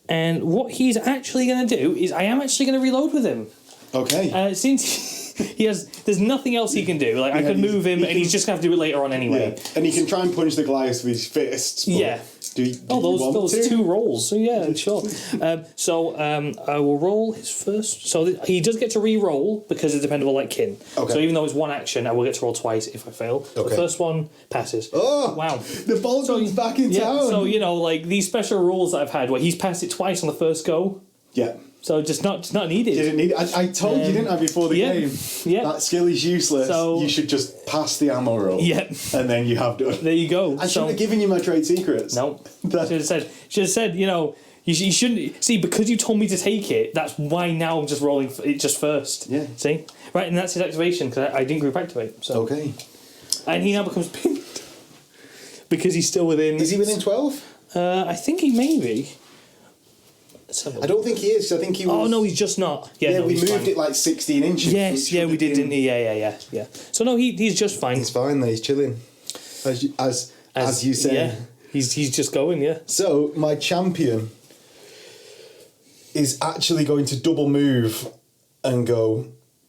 and what he's actually going to do is I am actually going to reload with him. Okay. Since there's nothing else he can do. Like I could move him, and he's just going to have to do it later on anyway. Yeah. And he can try and punch the Goliath with his fists. Yeah. Those 2 rolls. So yeah, sure. I will roll his first. So he does get to re-roll because it's dependable like kin. Okay. So even though it's 1 action, I will get to roll twice if I fail. Okay. The first one passes. Oh wow! The ball goes back in town. So like these special rules that I've had where he's passed it twice on the first go. Yeah. So just not needed. You didn't need it. I told you, didn't I, before the game? Yeah. That skill is useless. So you should just pass the ammo roll. Yeah. And then you have done. There you go. I shouldn't have given you my trade secrets. No. Should have said, you shouldn't see because you told me to take it. That's why now I'm just rolling it just first. Yeah. See, right, and that's his activation because I didn't group activate. So okay. And he now becomes pinned because he's still within. Is he within 12? I think he may be. I don't think he is. I think he was... Oh no, he's just not. Yeah, no, we moved it like 16 inches. Yes, yeah, we did, didn't he? Yeah. So no, he's just fine. He's fine there. He's chilling, as you say. Yeah, he's just going. Yeah. So my champion is actually going to double move and go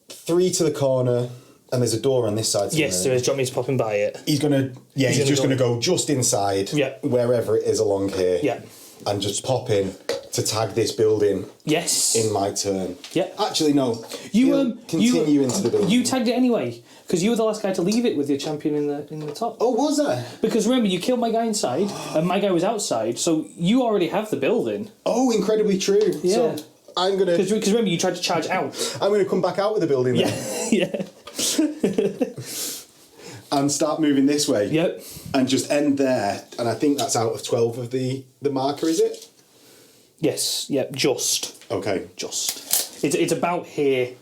3 to the corner, and there's a door on this side. Yes, there is. Do you want me to pop him by it? He's just going to go just inside. Yeah. Wherever it is along here. Yeah. And just pop in to tag this building. Yes. In my turn. Yeah. Actually, no. Continue into the building. You tagged it anyway because you were the last guy to leave it with your champion in the top. Oh, was I? Because remember, you killed my guy inside and my guy was outside, so you already have the building. Oh, incredibly true. Yeah. So I'm gonna. Because remember, you tried to charge out. I'm gonna come back out with the building. Then. Yeah. And start moving this way. Yep. And just end there. And I think that's out of 12 of the marker, is it? Yes. Yep. Just. Okay. Just. It's about here.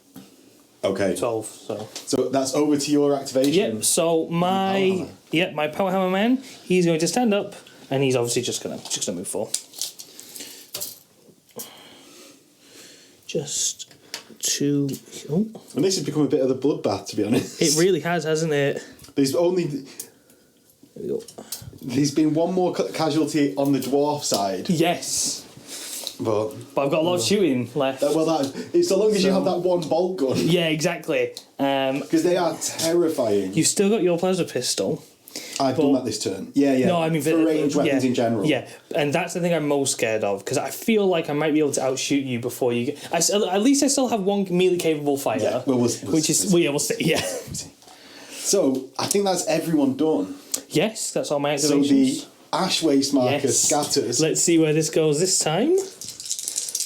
Okay. 12. So that's over to your activation. Yep. So my power hammer man, he's going to stand up, and he's obviously just gonna move forward. Just to. Oh. And this has become a bit of a bloodbath, to be honest. It really has, hasn't it? There's been one more casualty on the dwarf side. Yes. But I've got a lot of shooting left. It's so long as you have that one bolt gun. Yeah, exactly. Because they are terrifying. You've still got your plasma pistol. I've done that this turn. Yeah. No, I mean for ranged weapons in general. Yeah, and that's the thing I'm most scared of because I feel like I might be able to outshoot you before you get. At least I still have one melee capable fighter. Yeah, we'll see. Yeah. So I think that's everyone done. Yes, that's all my activations. So the ash waste marker scatters. Let's see where this goes this time.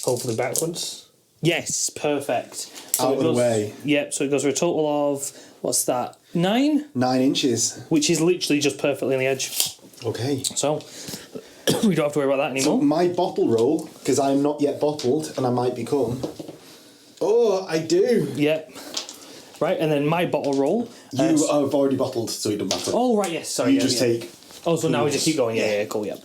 Hopefully backwards. Yes, perfect. So Out of the way. Yep, so it goes for a total of, what's that, 9? 9 inches. Which is literally just perfectly on the edge. Okay. So, we don't have to worry about that anymore. So my bottle roll, because I'm not yet bottled, and I might become... Oh, I do. Yep. Right, and then my bottle roll. You have already bottled, so it doesn't matter. Oh, right, yes, sorry. You just take... Oh, so now we just keep going. Yeah, cool, yep.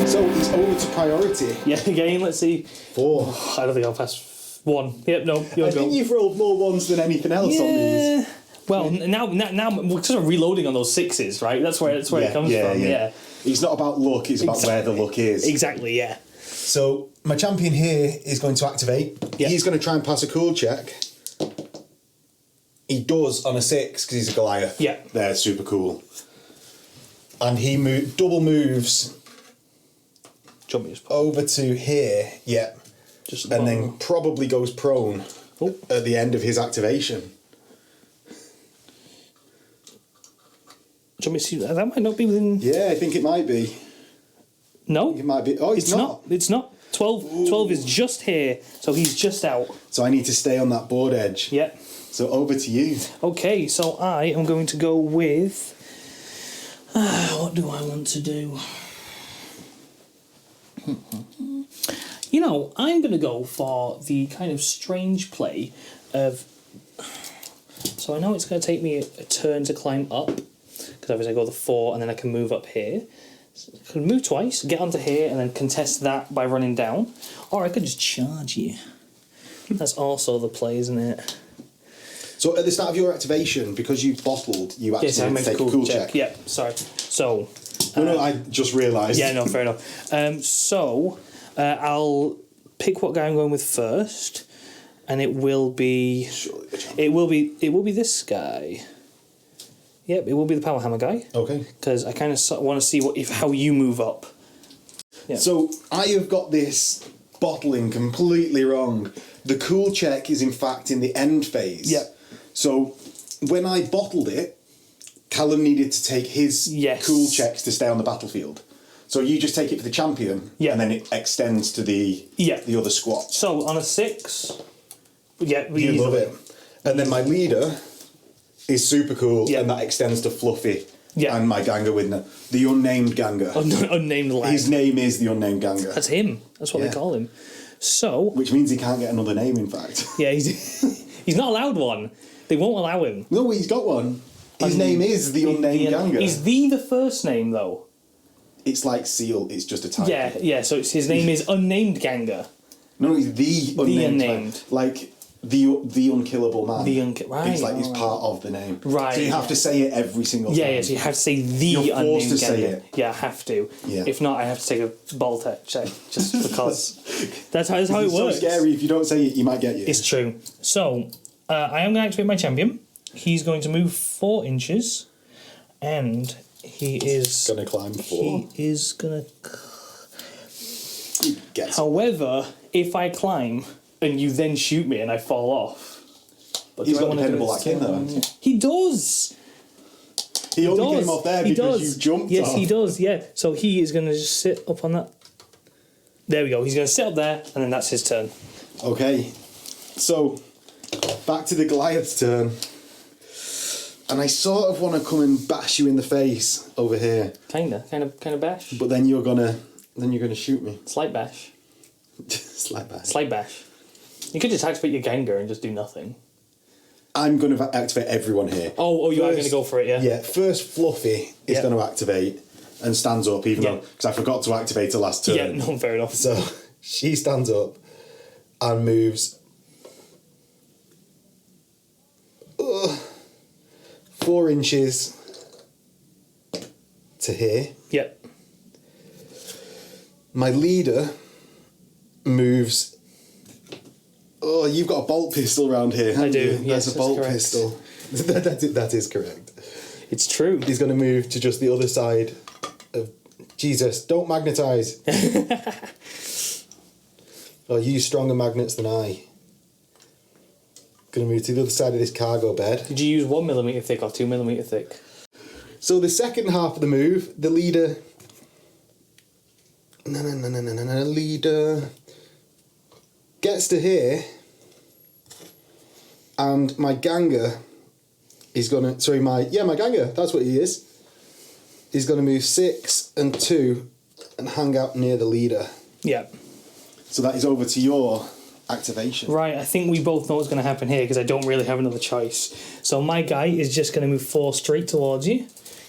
So it's over to priority. Yeah, again, let's see. 4. I don't think I'll pass 1. Yep, no, I think you've rolled more 1s than anything else on these. Well, now we're sort of reloading on those 6s, right? That's where it comes from. Yeah. It's not about luck, it's about where the luck is. Exactly, yeah. So my champion here is going to activate. Yep. He's going to try and pass a cool check. He does on a 6 because he's a Goliath. Yeah. They're super cool. And he double moves over to here, and then probably goes prone at the end of his activation. Do you want me to see that? That might not be within... Yeah, I think it might be. No. It might be. Oh, it's not. It's not. 12 is just here, so he's just out. So I need to stay on that board edge. Yeah. So over to you. Okay, so I am going to go with... what do I want to do? You know, I'm going to go for the kind of strange play of... So I know it's going to take me a turn to climb up, because obviously I go the 4 and then I can move up here. So I could move twice, get onto here and then contest that by running down. Or I could just charge you. That's also the play, isn't it? So at the start of your activation, because you bottled, you actually Yes, I make take a cool check. Yeah, sorry. So... No, I just realised. Yeah, no, fair enough. I'll pick what guy I'm going with first, and it will be this guy. Yep, it will be the power hammer guy. Okay. Because I kind of want to see how you move up. Yeah. So I have got this bottling completely wrong. The cool check is in fact in the end phase. Yep. So when I bottled it, Callum needed to take his cool checks to stay on the battlefield. So you just take it for the champion, and then it extends to the other squad. So on a 6, you love it. And then my leader is super cool, and that extends to Fluffy and my Ganga with the unnamed Ganga. Unnamed lad. His name is the unnamed Ganga. That's him. That's what they call him. So, which means he can't get another name, in fact. Yeah, he's not allowed one. They won't allow him. No, he's got one. His name is the unnamed Ganga. Is the first name, though? It's like Seal, it's just a title. Yeah, so his name is Unnamed Ganga. No, he's the unnamed. Like, the unkillable man. Right. It's like, it's part of the name. Right. So you have to say it every single time. Yeah, so you have to say the You're unnamed forced to Ganga. say it. Yeah, I have to. Yeah. If not, I have to take a ball check, just because. that's how it works. It's so scary, if you don't say it, you might get you. It's true. So, I am going to activate my champion. He's going to move 4 inches, and he is... Going to climb 4. He is going to... However, However, if I climb and you then shoot me and I fall off... But he's got dependable like him, though, hasn't he? He does! He only came off there because you jumped off. Yes, he does, yeah. So he is going to just sit up on that. There we go. He's going to sit up there, and then that's his turn. Okay. So, back to the Goliath's turn. And I sort of want to come and bash you in the face over here. Kind of bash. But then you're gonna shoot me. Slight bash. Slight bash. Slight bash. You could just activate your Ganga and just do nothing. I'm going to activate everyone here. Oh, you are going to go for it, yeah? Yeah, first Fluffy is going to activate and stands up, even though... Because I forgot to activate her last turn. Yeah, no, fair enough. So, she stands up and moves... 4 inches to here. Yep. My leader moves... Oh, you've got a bolt pistol around here, haven't I do, you? yes, There's a bolt correct. pistol. that is correct. It's true. He's going to move to just the other side of... Jesus, don't magnetise. Oh, you use stronger magnets than I. Going to move to the other side of this cargo bed. Did you use 1mm thick or 2mm thick? So the second half of the move, the leader... Leader... gets to here, and my Ganga is going to... Sorry, my Ganga, that's what he is. He's going to move 6 and 2 and hang out near the leader. Yeah. So that is over to your activation. Right, I think we both know what's going to happen here because I don't really have another choice. So my guy is just going to move 4 straight towards you.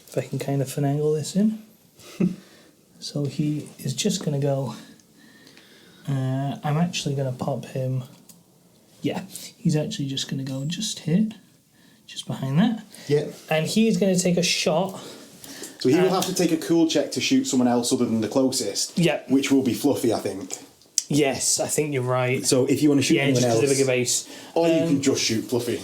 If I can kind of finagle this in. So he is just going to go... I'm actually going to pop him... Yeah, he's actually just going to go just here. Just behind that. Yeah. And he is going to take a shot. So he will have to take a cool check to shoot someone else other than the closest. Yeah. Which will be Fluffy, I think. Yes, I think you're right. So if you want to shoot anyone else... just because of a base. Or you can just shoot Fluffy.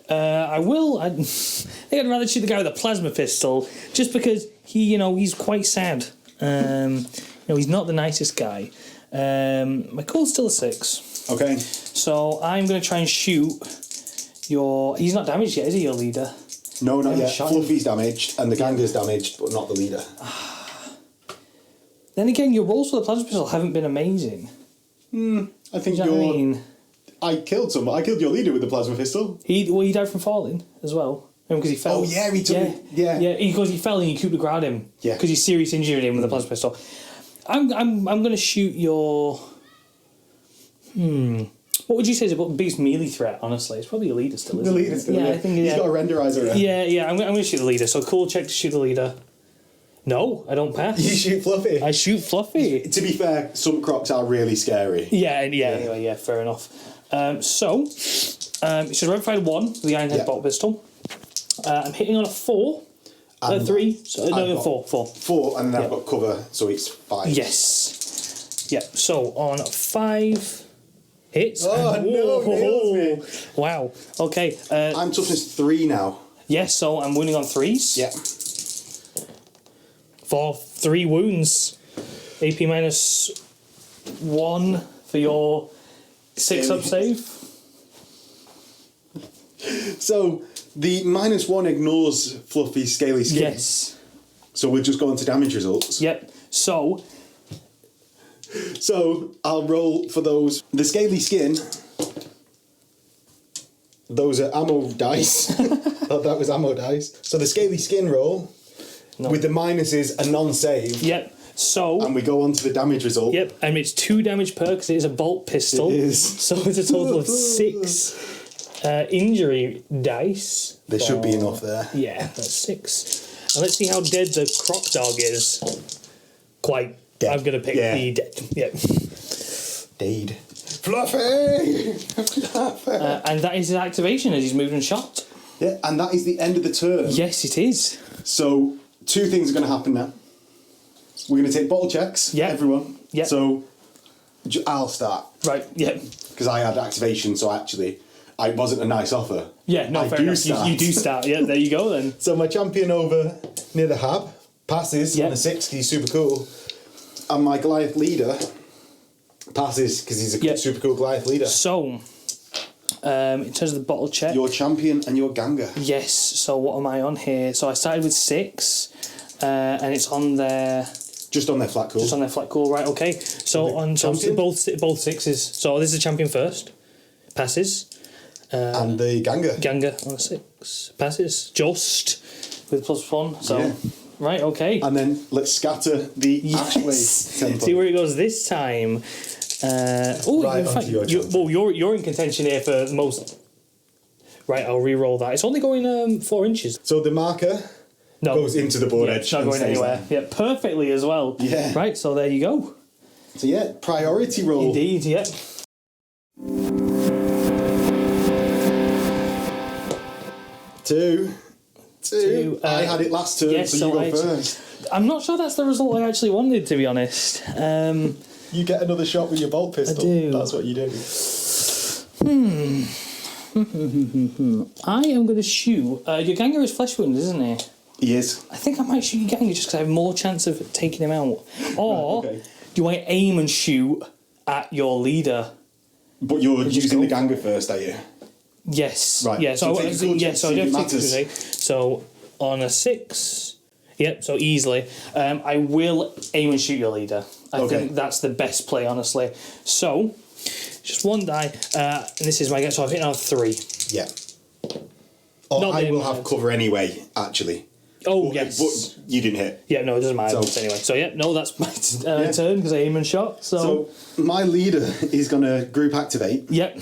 I will. I think I'd rather shoot the guy with a plasma pistol, just because he's quite sad. He's not the nicest guy. My cool's still a 6. Okay. So I'm going to try and shoot your... He's not damaged yet, is he, your leader? No, not yet. Fluffy's damaged, and the Ganga's damaged, but not the leader. Then again, your rolls for the plasma pistol haven't been amazing. I think You know what I mean? I killed someone. I killed your leader with the plasma pistol. He died from falling as well. Because he fell. Oh, yeah, he took it. Yeah. Yeah, because he fell and you coup de grace him. Yeah. Because he seriously injured him with the plasma pistol. I'm going to shoot your. What would you say is about the biggest melee threat? Honestly, it's probably your leader still. Isn't The leader it? still. Yeah, Yeah. I think. He's Yeah. got a renderizer. Yeah. I'm going to shoot the leader. So cool check to shoot the leader. No, I don't pass. You shoot Fluffy. I shoot Fluffy. To be fair, some crocs are really scary. Anyway, fair enough. It's a red fire 1 with the Ironhead bolt pistol. I'm hitting on a 4. 3. So, no, 4. 4, and then I've got cover, so it's 5. Yes. Yep. So on 5 hits. Oh, no, nails me. Wow. Okay. I'm toughness 3 now. Yes. So I'm wounding on 3s. Yeah. For 3 wounds. AP minus 1 for your 6 up save. So the -1 ignores Fluffy's scaly skin. Yes. So we'll just go on to damage results. Yep. So I'll roll for those. The scaly skin. Those are ammo dice. Thought that was ammo dice. So the scaly skin roll with the minuses a non-save. Yep. So. And we go on to the damage result. Yep. And it's 2 damage per because it is a bolt pistol. It is. So it's a total of 6 injury dice. There should be enough there. Yeah, that's 6. And let's see how dead the croc dog is. Quite. Dead. I'm going to pick the dead. Yep. Dead. Fluffy! And that is his activation as he's moved and shot. Yeah, and that is the end of the turn. Yes, it is. So 2 things are going to happen now. We're going to take bottle checks. Yeah. Everyone. Yeah. So I'll start. Right, yep. Because I had activation, so actually it wasn't a nice offer. Yeah, no, fair enough. You do start. Yeah, there you go then. So my champion over near the hab passes Yeah. on a 6 because he's super cool. And my Goliath leader passes because he's a super cool Goliath leader. So, in terms of the bottle check. Your champion and your ganger. Yes, so what am I on here? So I started with 6, and it's on their... Just on their flat cool. Just on their flat cool, right, okay. So on both 6s. So this is the champion first. Passes. And the ganger. Ganger on a 6. Passes. Just with +1. So, right, okay. And then let's scatter the Ashway tempo. See where it goes this time. Right, in fact, your you're in contention here for the most. Right, I'll re-roll that. It's only going 4 inches. So the marker goes into the board edge. It's not and going stays anywhere. there. Yeah, perfectly as well. Yeah. Right, so there you go. So yeah, priority roll. Indeed, yeah. Two. I had it last turn, yes, so you go first. I'm not sure that's the result I actually wanted, to be honest. You get another shot with your bolt pistol. I do. That's what you do. I am going to shoot. Your ganger is flesh wounded, isn't he? He is. I think I might shoot your ganger just because I have more chance of taking him out. Or Right, okay. do I aim and shoot at your leader? But you're just using the go ganger first, are you? Yes. Right. Yeah. So, So take a cool check, so I see do if have it to matters. take So on a 6. Yep. So easily, I will aim and shoot your leader. I think that's the best play, honestly. So just 1 die, and this is my guess. So I've hit on 3. Yeah. Or Not I the will amount. have cover anyway, actually. Oh, But- yes. But you didn't hit. Yeah, no, it doesn't matter So- anyway. So, yeah, no, that's my turn because I aim and shot. So my leader is going to group activate. Yep.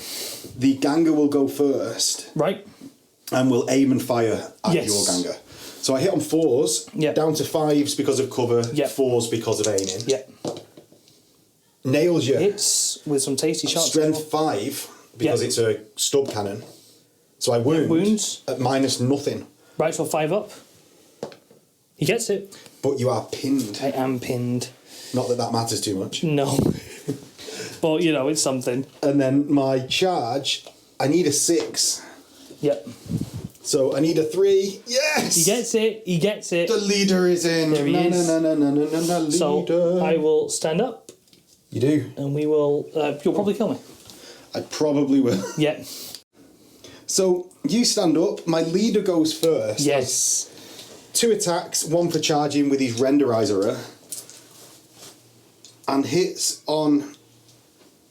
The ganger will go first Right. and will aim and fire at Yes. your ganger. So I hit on 4s, Yep. down to 5s because of cover, Yep. 4s because of aiming. Yep. Nails you. Hits with some tasty shots. Strength 5 because Yep. it's a stub cannon. So I wound Wounds. at minus nothing. Right, so 5 up. He gets it. But you are pinned. I am pinned. Not that that matters too much. No. But, you know, it's something. And then my charge, I need a 6. Yep. So I need a 3. Yes! He gets it. He gets it. The leader is in. There he is. No, leader. So I will stand up You do. and we will... you'll probably kill me. I probably will. Yep. So you stand up. My leader goes first. Yes. 2 attacks, 1 for charging with his renderizer, and hits on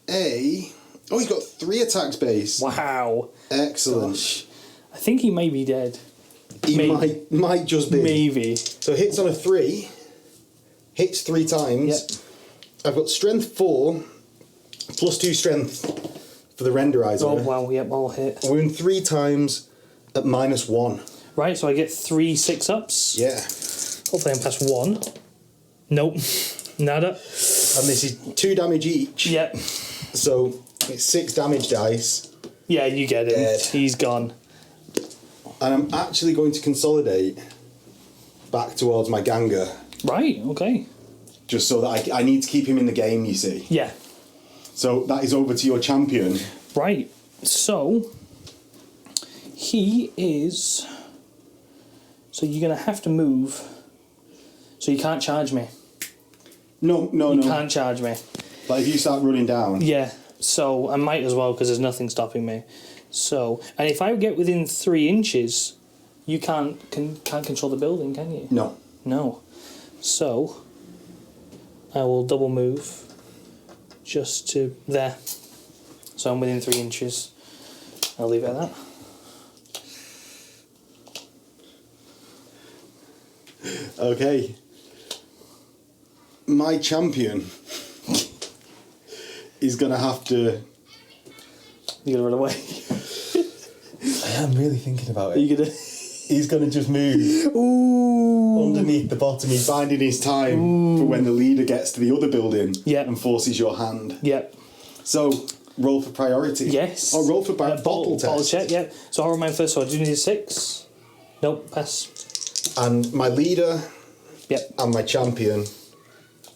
a. Oh, he's got 3 attacks base. Wow. Excellent. Gosh. I think he may be dead. He Maybe. might just be. Maybe. So hits on a 3, hits 3 times, I've got strength 4, plus 2 strength for the renderizer. Oh, wow, yep, all hit. Wound 3 times at -1. Right, so I get 3 6-ups. Yeah. Hopefully I'm past 1. Nope. Nada. And this is 2 damage each. Yep. So it's 6 damage dice. Yeah, you get him. Dead. He's gone. And I'm actually going to consolidate back towards my Ganga. Right, okay. Just so that I need to keep him in the game, you see. Yeah. So that is over to your champion. Right, so he is... So you're going to have to move. So you can't charge me. No. You can't charge me. Like if you start running down. Yeah, so I might as well because there's nothing stopping me. So, and if I get within 3 inches, you can't control the building, can you? No. No. So, I will double move just to there. So I'm within 3 inches. I'll leave it at that. Okay. My champion is going to have to... You're going to run away. I am really thinking about Are you going to... He's going to just move underneath the bottom. He's biding his time for when the leader gets to the other building and forces your hand. Yep. So, roll for priority. Yes. Or roll for bottle test. Bottle check, yep. So I'll roll mine first. So I do need a 6. Nope, pass. And my leader and my champion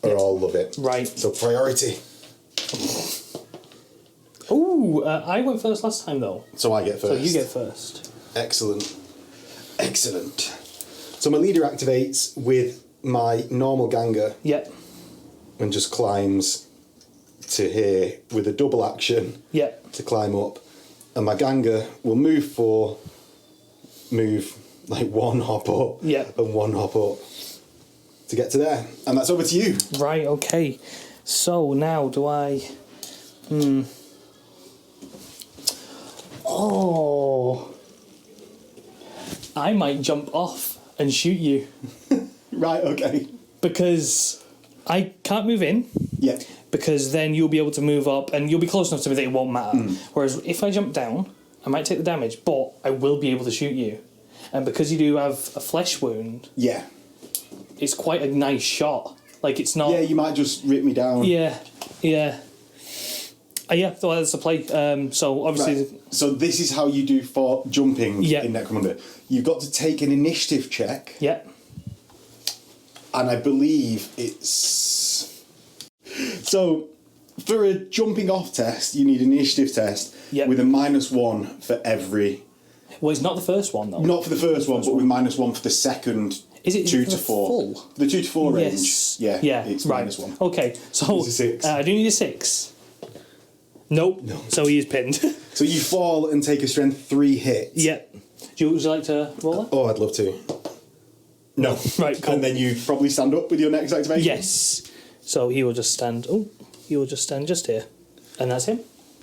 are all love it. Right. So priority. Ooh, I went first last time though. So I get first. So you get first. Excellent. So my leader activates with my normal Ganga. Yep. And just climbs to here with a double action. Yep. To climb up. And my Ganga will move like 1 hop up. Yep. And 1 hop up to get to there. And that's over to you. Right, okay. So now do I... Oh... I might jump off and shoot you. Right, okay. Because I can't move in. Yeah. Because then you'll be able to move up and you'll be close enough to me that it won't matter. Whereas if I jump down, I might take the damage, but I will be able to shoot you. And because you do have a flesh wound... Yeah. It's quite a nice shot. Like, it's not... Yeah, you might just rip me down. Yeah. Yeah, so that's the play. So, obviously... Right. So this is how you do for jumping in Necromunda. You've got to take an initiative check. Yeah. And I believe it's... So, for a jumping off test, you need an initiative test with a -1 for every... Well, it's not the first one, though. Not for the first one, but with -1 for the second... Is it 2 to 4? Full? The 2 to 4 range. Yes. Yeah, it's right. -1. Okay, so it's a 6. I do need a 6. Nope. No. So he is pinned. So you fall and take a strength 3 hit. Yeah. Would you like to roll it? Oh, I'd love to. No. Right, cool. And then you probably stand up with your next activation? Yes. So he will just stand... Oh, he will just stand just here. And that's him.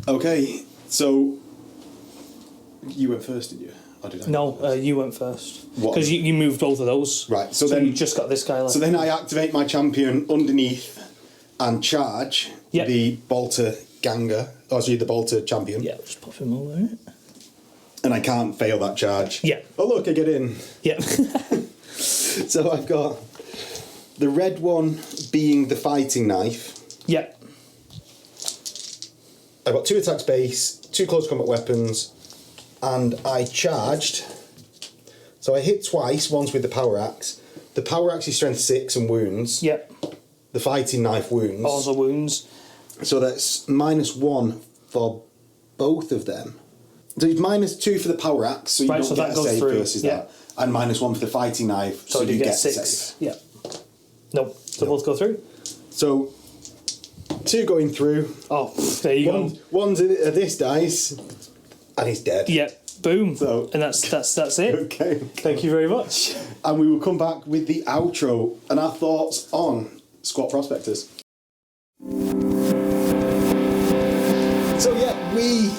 Okay, so... You went first, did you? Or did I? No, you went first. What? Because you moved both of those. Right, so then... you just got this guy left. So then I activate my champion underneath and charge the Bolter Ganga. Oh, sorry, the Bolter champion. Yeah, just pop him over. And I can't fail that charge. Yeah. Oh, look, I get in. Yeah. So I've got the red one being the fighting knife. Yeah. I've got 2 attacks base, 2 close combat weapons, and I charged. So I hit twice, once with the power axe. The power axe is strength 6 and wounds. Yep. The fighting knife wounds. Also wounds. So that's -1 for both of them. So it's -2 for the power axe, so you don't get a save versus that. And -1 for the fighting knife, so you get 6. Save. Yeah. Nope. So both go through? So 2 going through. Oh, there you go. One's this dice, and he's dead. Yeah. Boom. So, and that's it. Okay. Thank you very much. And we will come back with the outro and our thoughts on Squat Prospectors. So yeah, we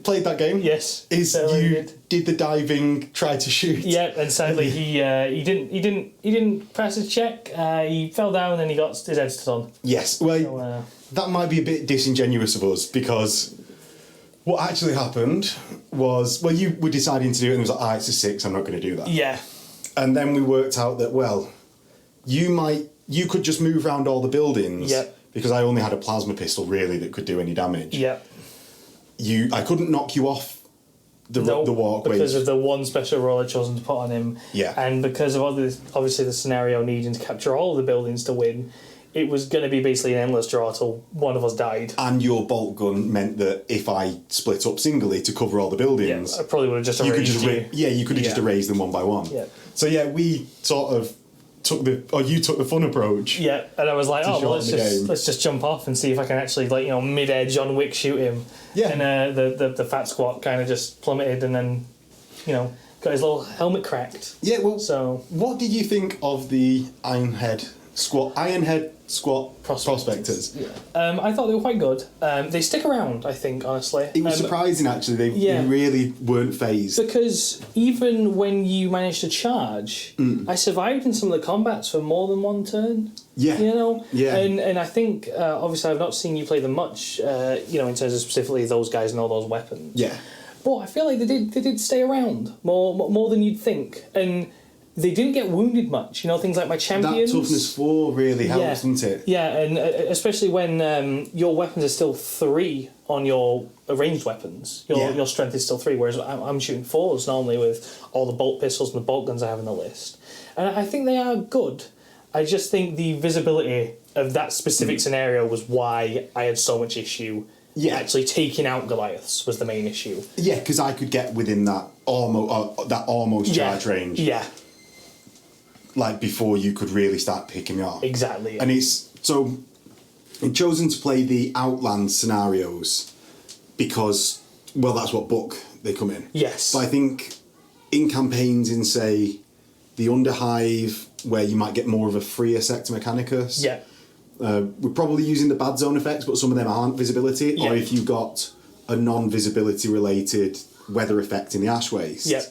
played that game. Yes. Is certainly you did the diving, tried to shoot. Yeah, and sadly he didn't pass his check. He fell down and he got his head stood on. Yes. Well, So, that might be a bit disingenuous of us because what actually happened was, well, you were deciding to do it and it was like, it's a 6, I'm not going to do that. yeah. And then we worked out that, well, you could just move around all the buildings. Yep. Because I only had a plasma pistol really that could do any damage. Yeah. I couldn't knock you off the walkway. Because of the one special roll I'd chosen to put on him. Yeah. And because of obviously the scenario needing to capture all of the buildings to win, it was going to be basically an endless draw till one of us died. And your bolt gun meant that if I split up singly to cover all the buildings... Yeah, I probably would have just erased you. You could have just erased them one by one. Yeah. So yeah, we sort of you took the fun approach. Yeah, and I was like, let's just jump off and see if I can actually, mid-air John Wick shoot him. Yeah. And the fat squat kind of just plummeted and then, got his little helmet cracked. Yeah, well, so what did you think of the Ironhead squat prospectors? Yeah. I thought they were quite good. They stick around, I think, honestly. It was surprising, actually. They really weren't phased. Because even when you managed to charge, I survived in some of the combats for more than one turn. Yeah. Yeah. And I think, obviously, I've not seen you play them much, in terms of specifically those guys and all those weapons. Yeah. But I feel like they did stay around more than you'd think. And they didn't get wounded much, things like my champions. That toughness 4 really helps, doesn't it? Yeah, and especially when your weapons are still 3 on your ranged weapons. Your strength is still 3, whereas I'm shooting 4s normally with all the bolt pistols and the bolt guns I have in the list. And I think they are good. I just think the visibility of that specific scenario was why I had so much issue. Yeah. Actually taking out Goliaths was the main issue. Yeah, because I could get within that almost charge range. Yeah. Like before you could really start picking me off. Exactly. Yeah. And I've chosen to play the Outland scenarios because, well, that's what book they come in. Yes. But I think in campaigns in, say, the Underhive, where you might get more of a freer Sector Mechanicus. Yeah. We're probably using the bad zone effects, but some of them aren't visibility. Yeah. Or if you've got a non-visibility related weather effect in the Ash Waste. Yeah.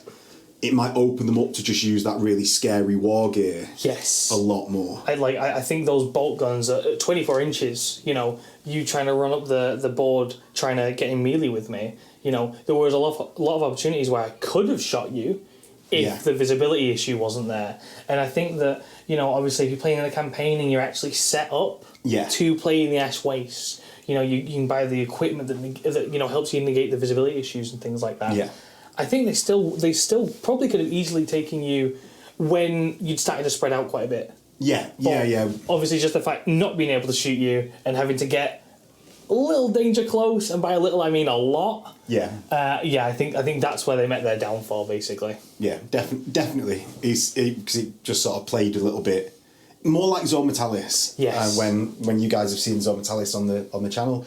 It might open them up to just use that really scary war gear. Yes. A lot more. I think those bolt guns at 24 inches, you trying to run up the board, trying to get in melee with me, there was a lot of opportunities where I could have shot you if the visibility issue wasn't there. And I think that, obviously if you're playing in a campaign and you're actually set up to play in the Ash Waste, you can buy the equipment that helps you negate the visibility issues and things like that. Yeah. I think they still probably could have easily taken you when you'd started to spread out quite a bit. Yeah. Obviously, just the fact not being able to shoot you and having to get a little danger close, and by a little I mean a lot. Yeah. I think that's where they met their downfall, basically. Yeah, definitely. Because it just sort of played a little bit more like Zone Metalis. Yes. When you guys have seen Zone Metalis on the channel.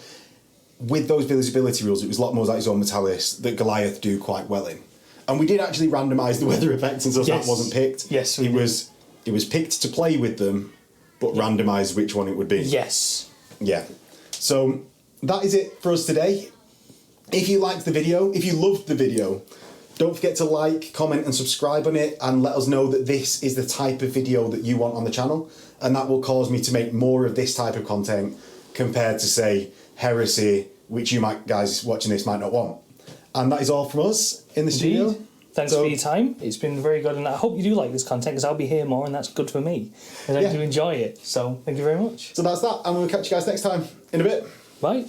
With those visibility rules, it was a lot more like Zone Metalis that Goliath do quite well in. And we did actually randomise the weather effects and so that wasn't picked. Yes, it was picked to play with them, but randomised which one it would be. Yes. Yeah. So that is it for us today. If you liked the video, if you loved the video, don't forget to like, comment and subscribe on it and let us know that this is the type of video that you want on the channel, and that will cause me to make more of this type of content compared to, say, Heresy, which you guys watching this might not want. And that is all from us in the studio. Thanks for your time. It's been very good, and I hope you do like this content because I'll be here more, and that's good for me. And I do enjoy it. So thank you very much. So that's that, and we'll catch you guys next time in a bit. Bye.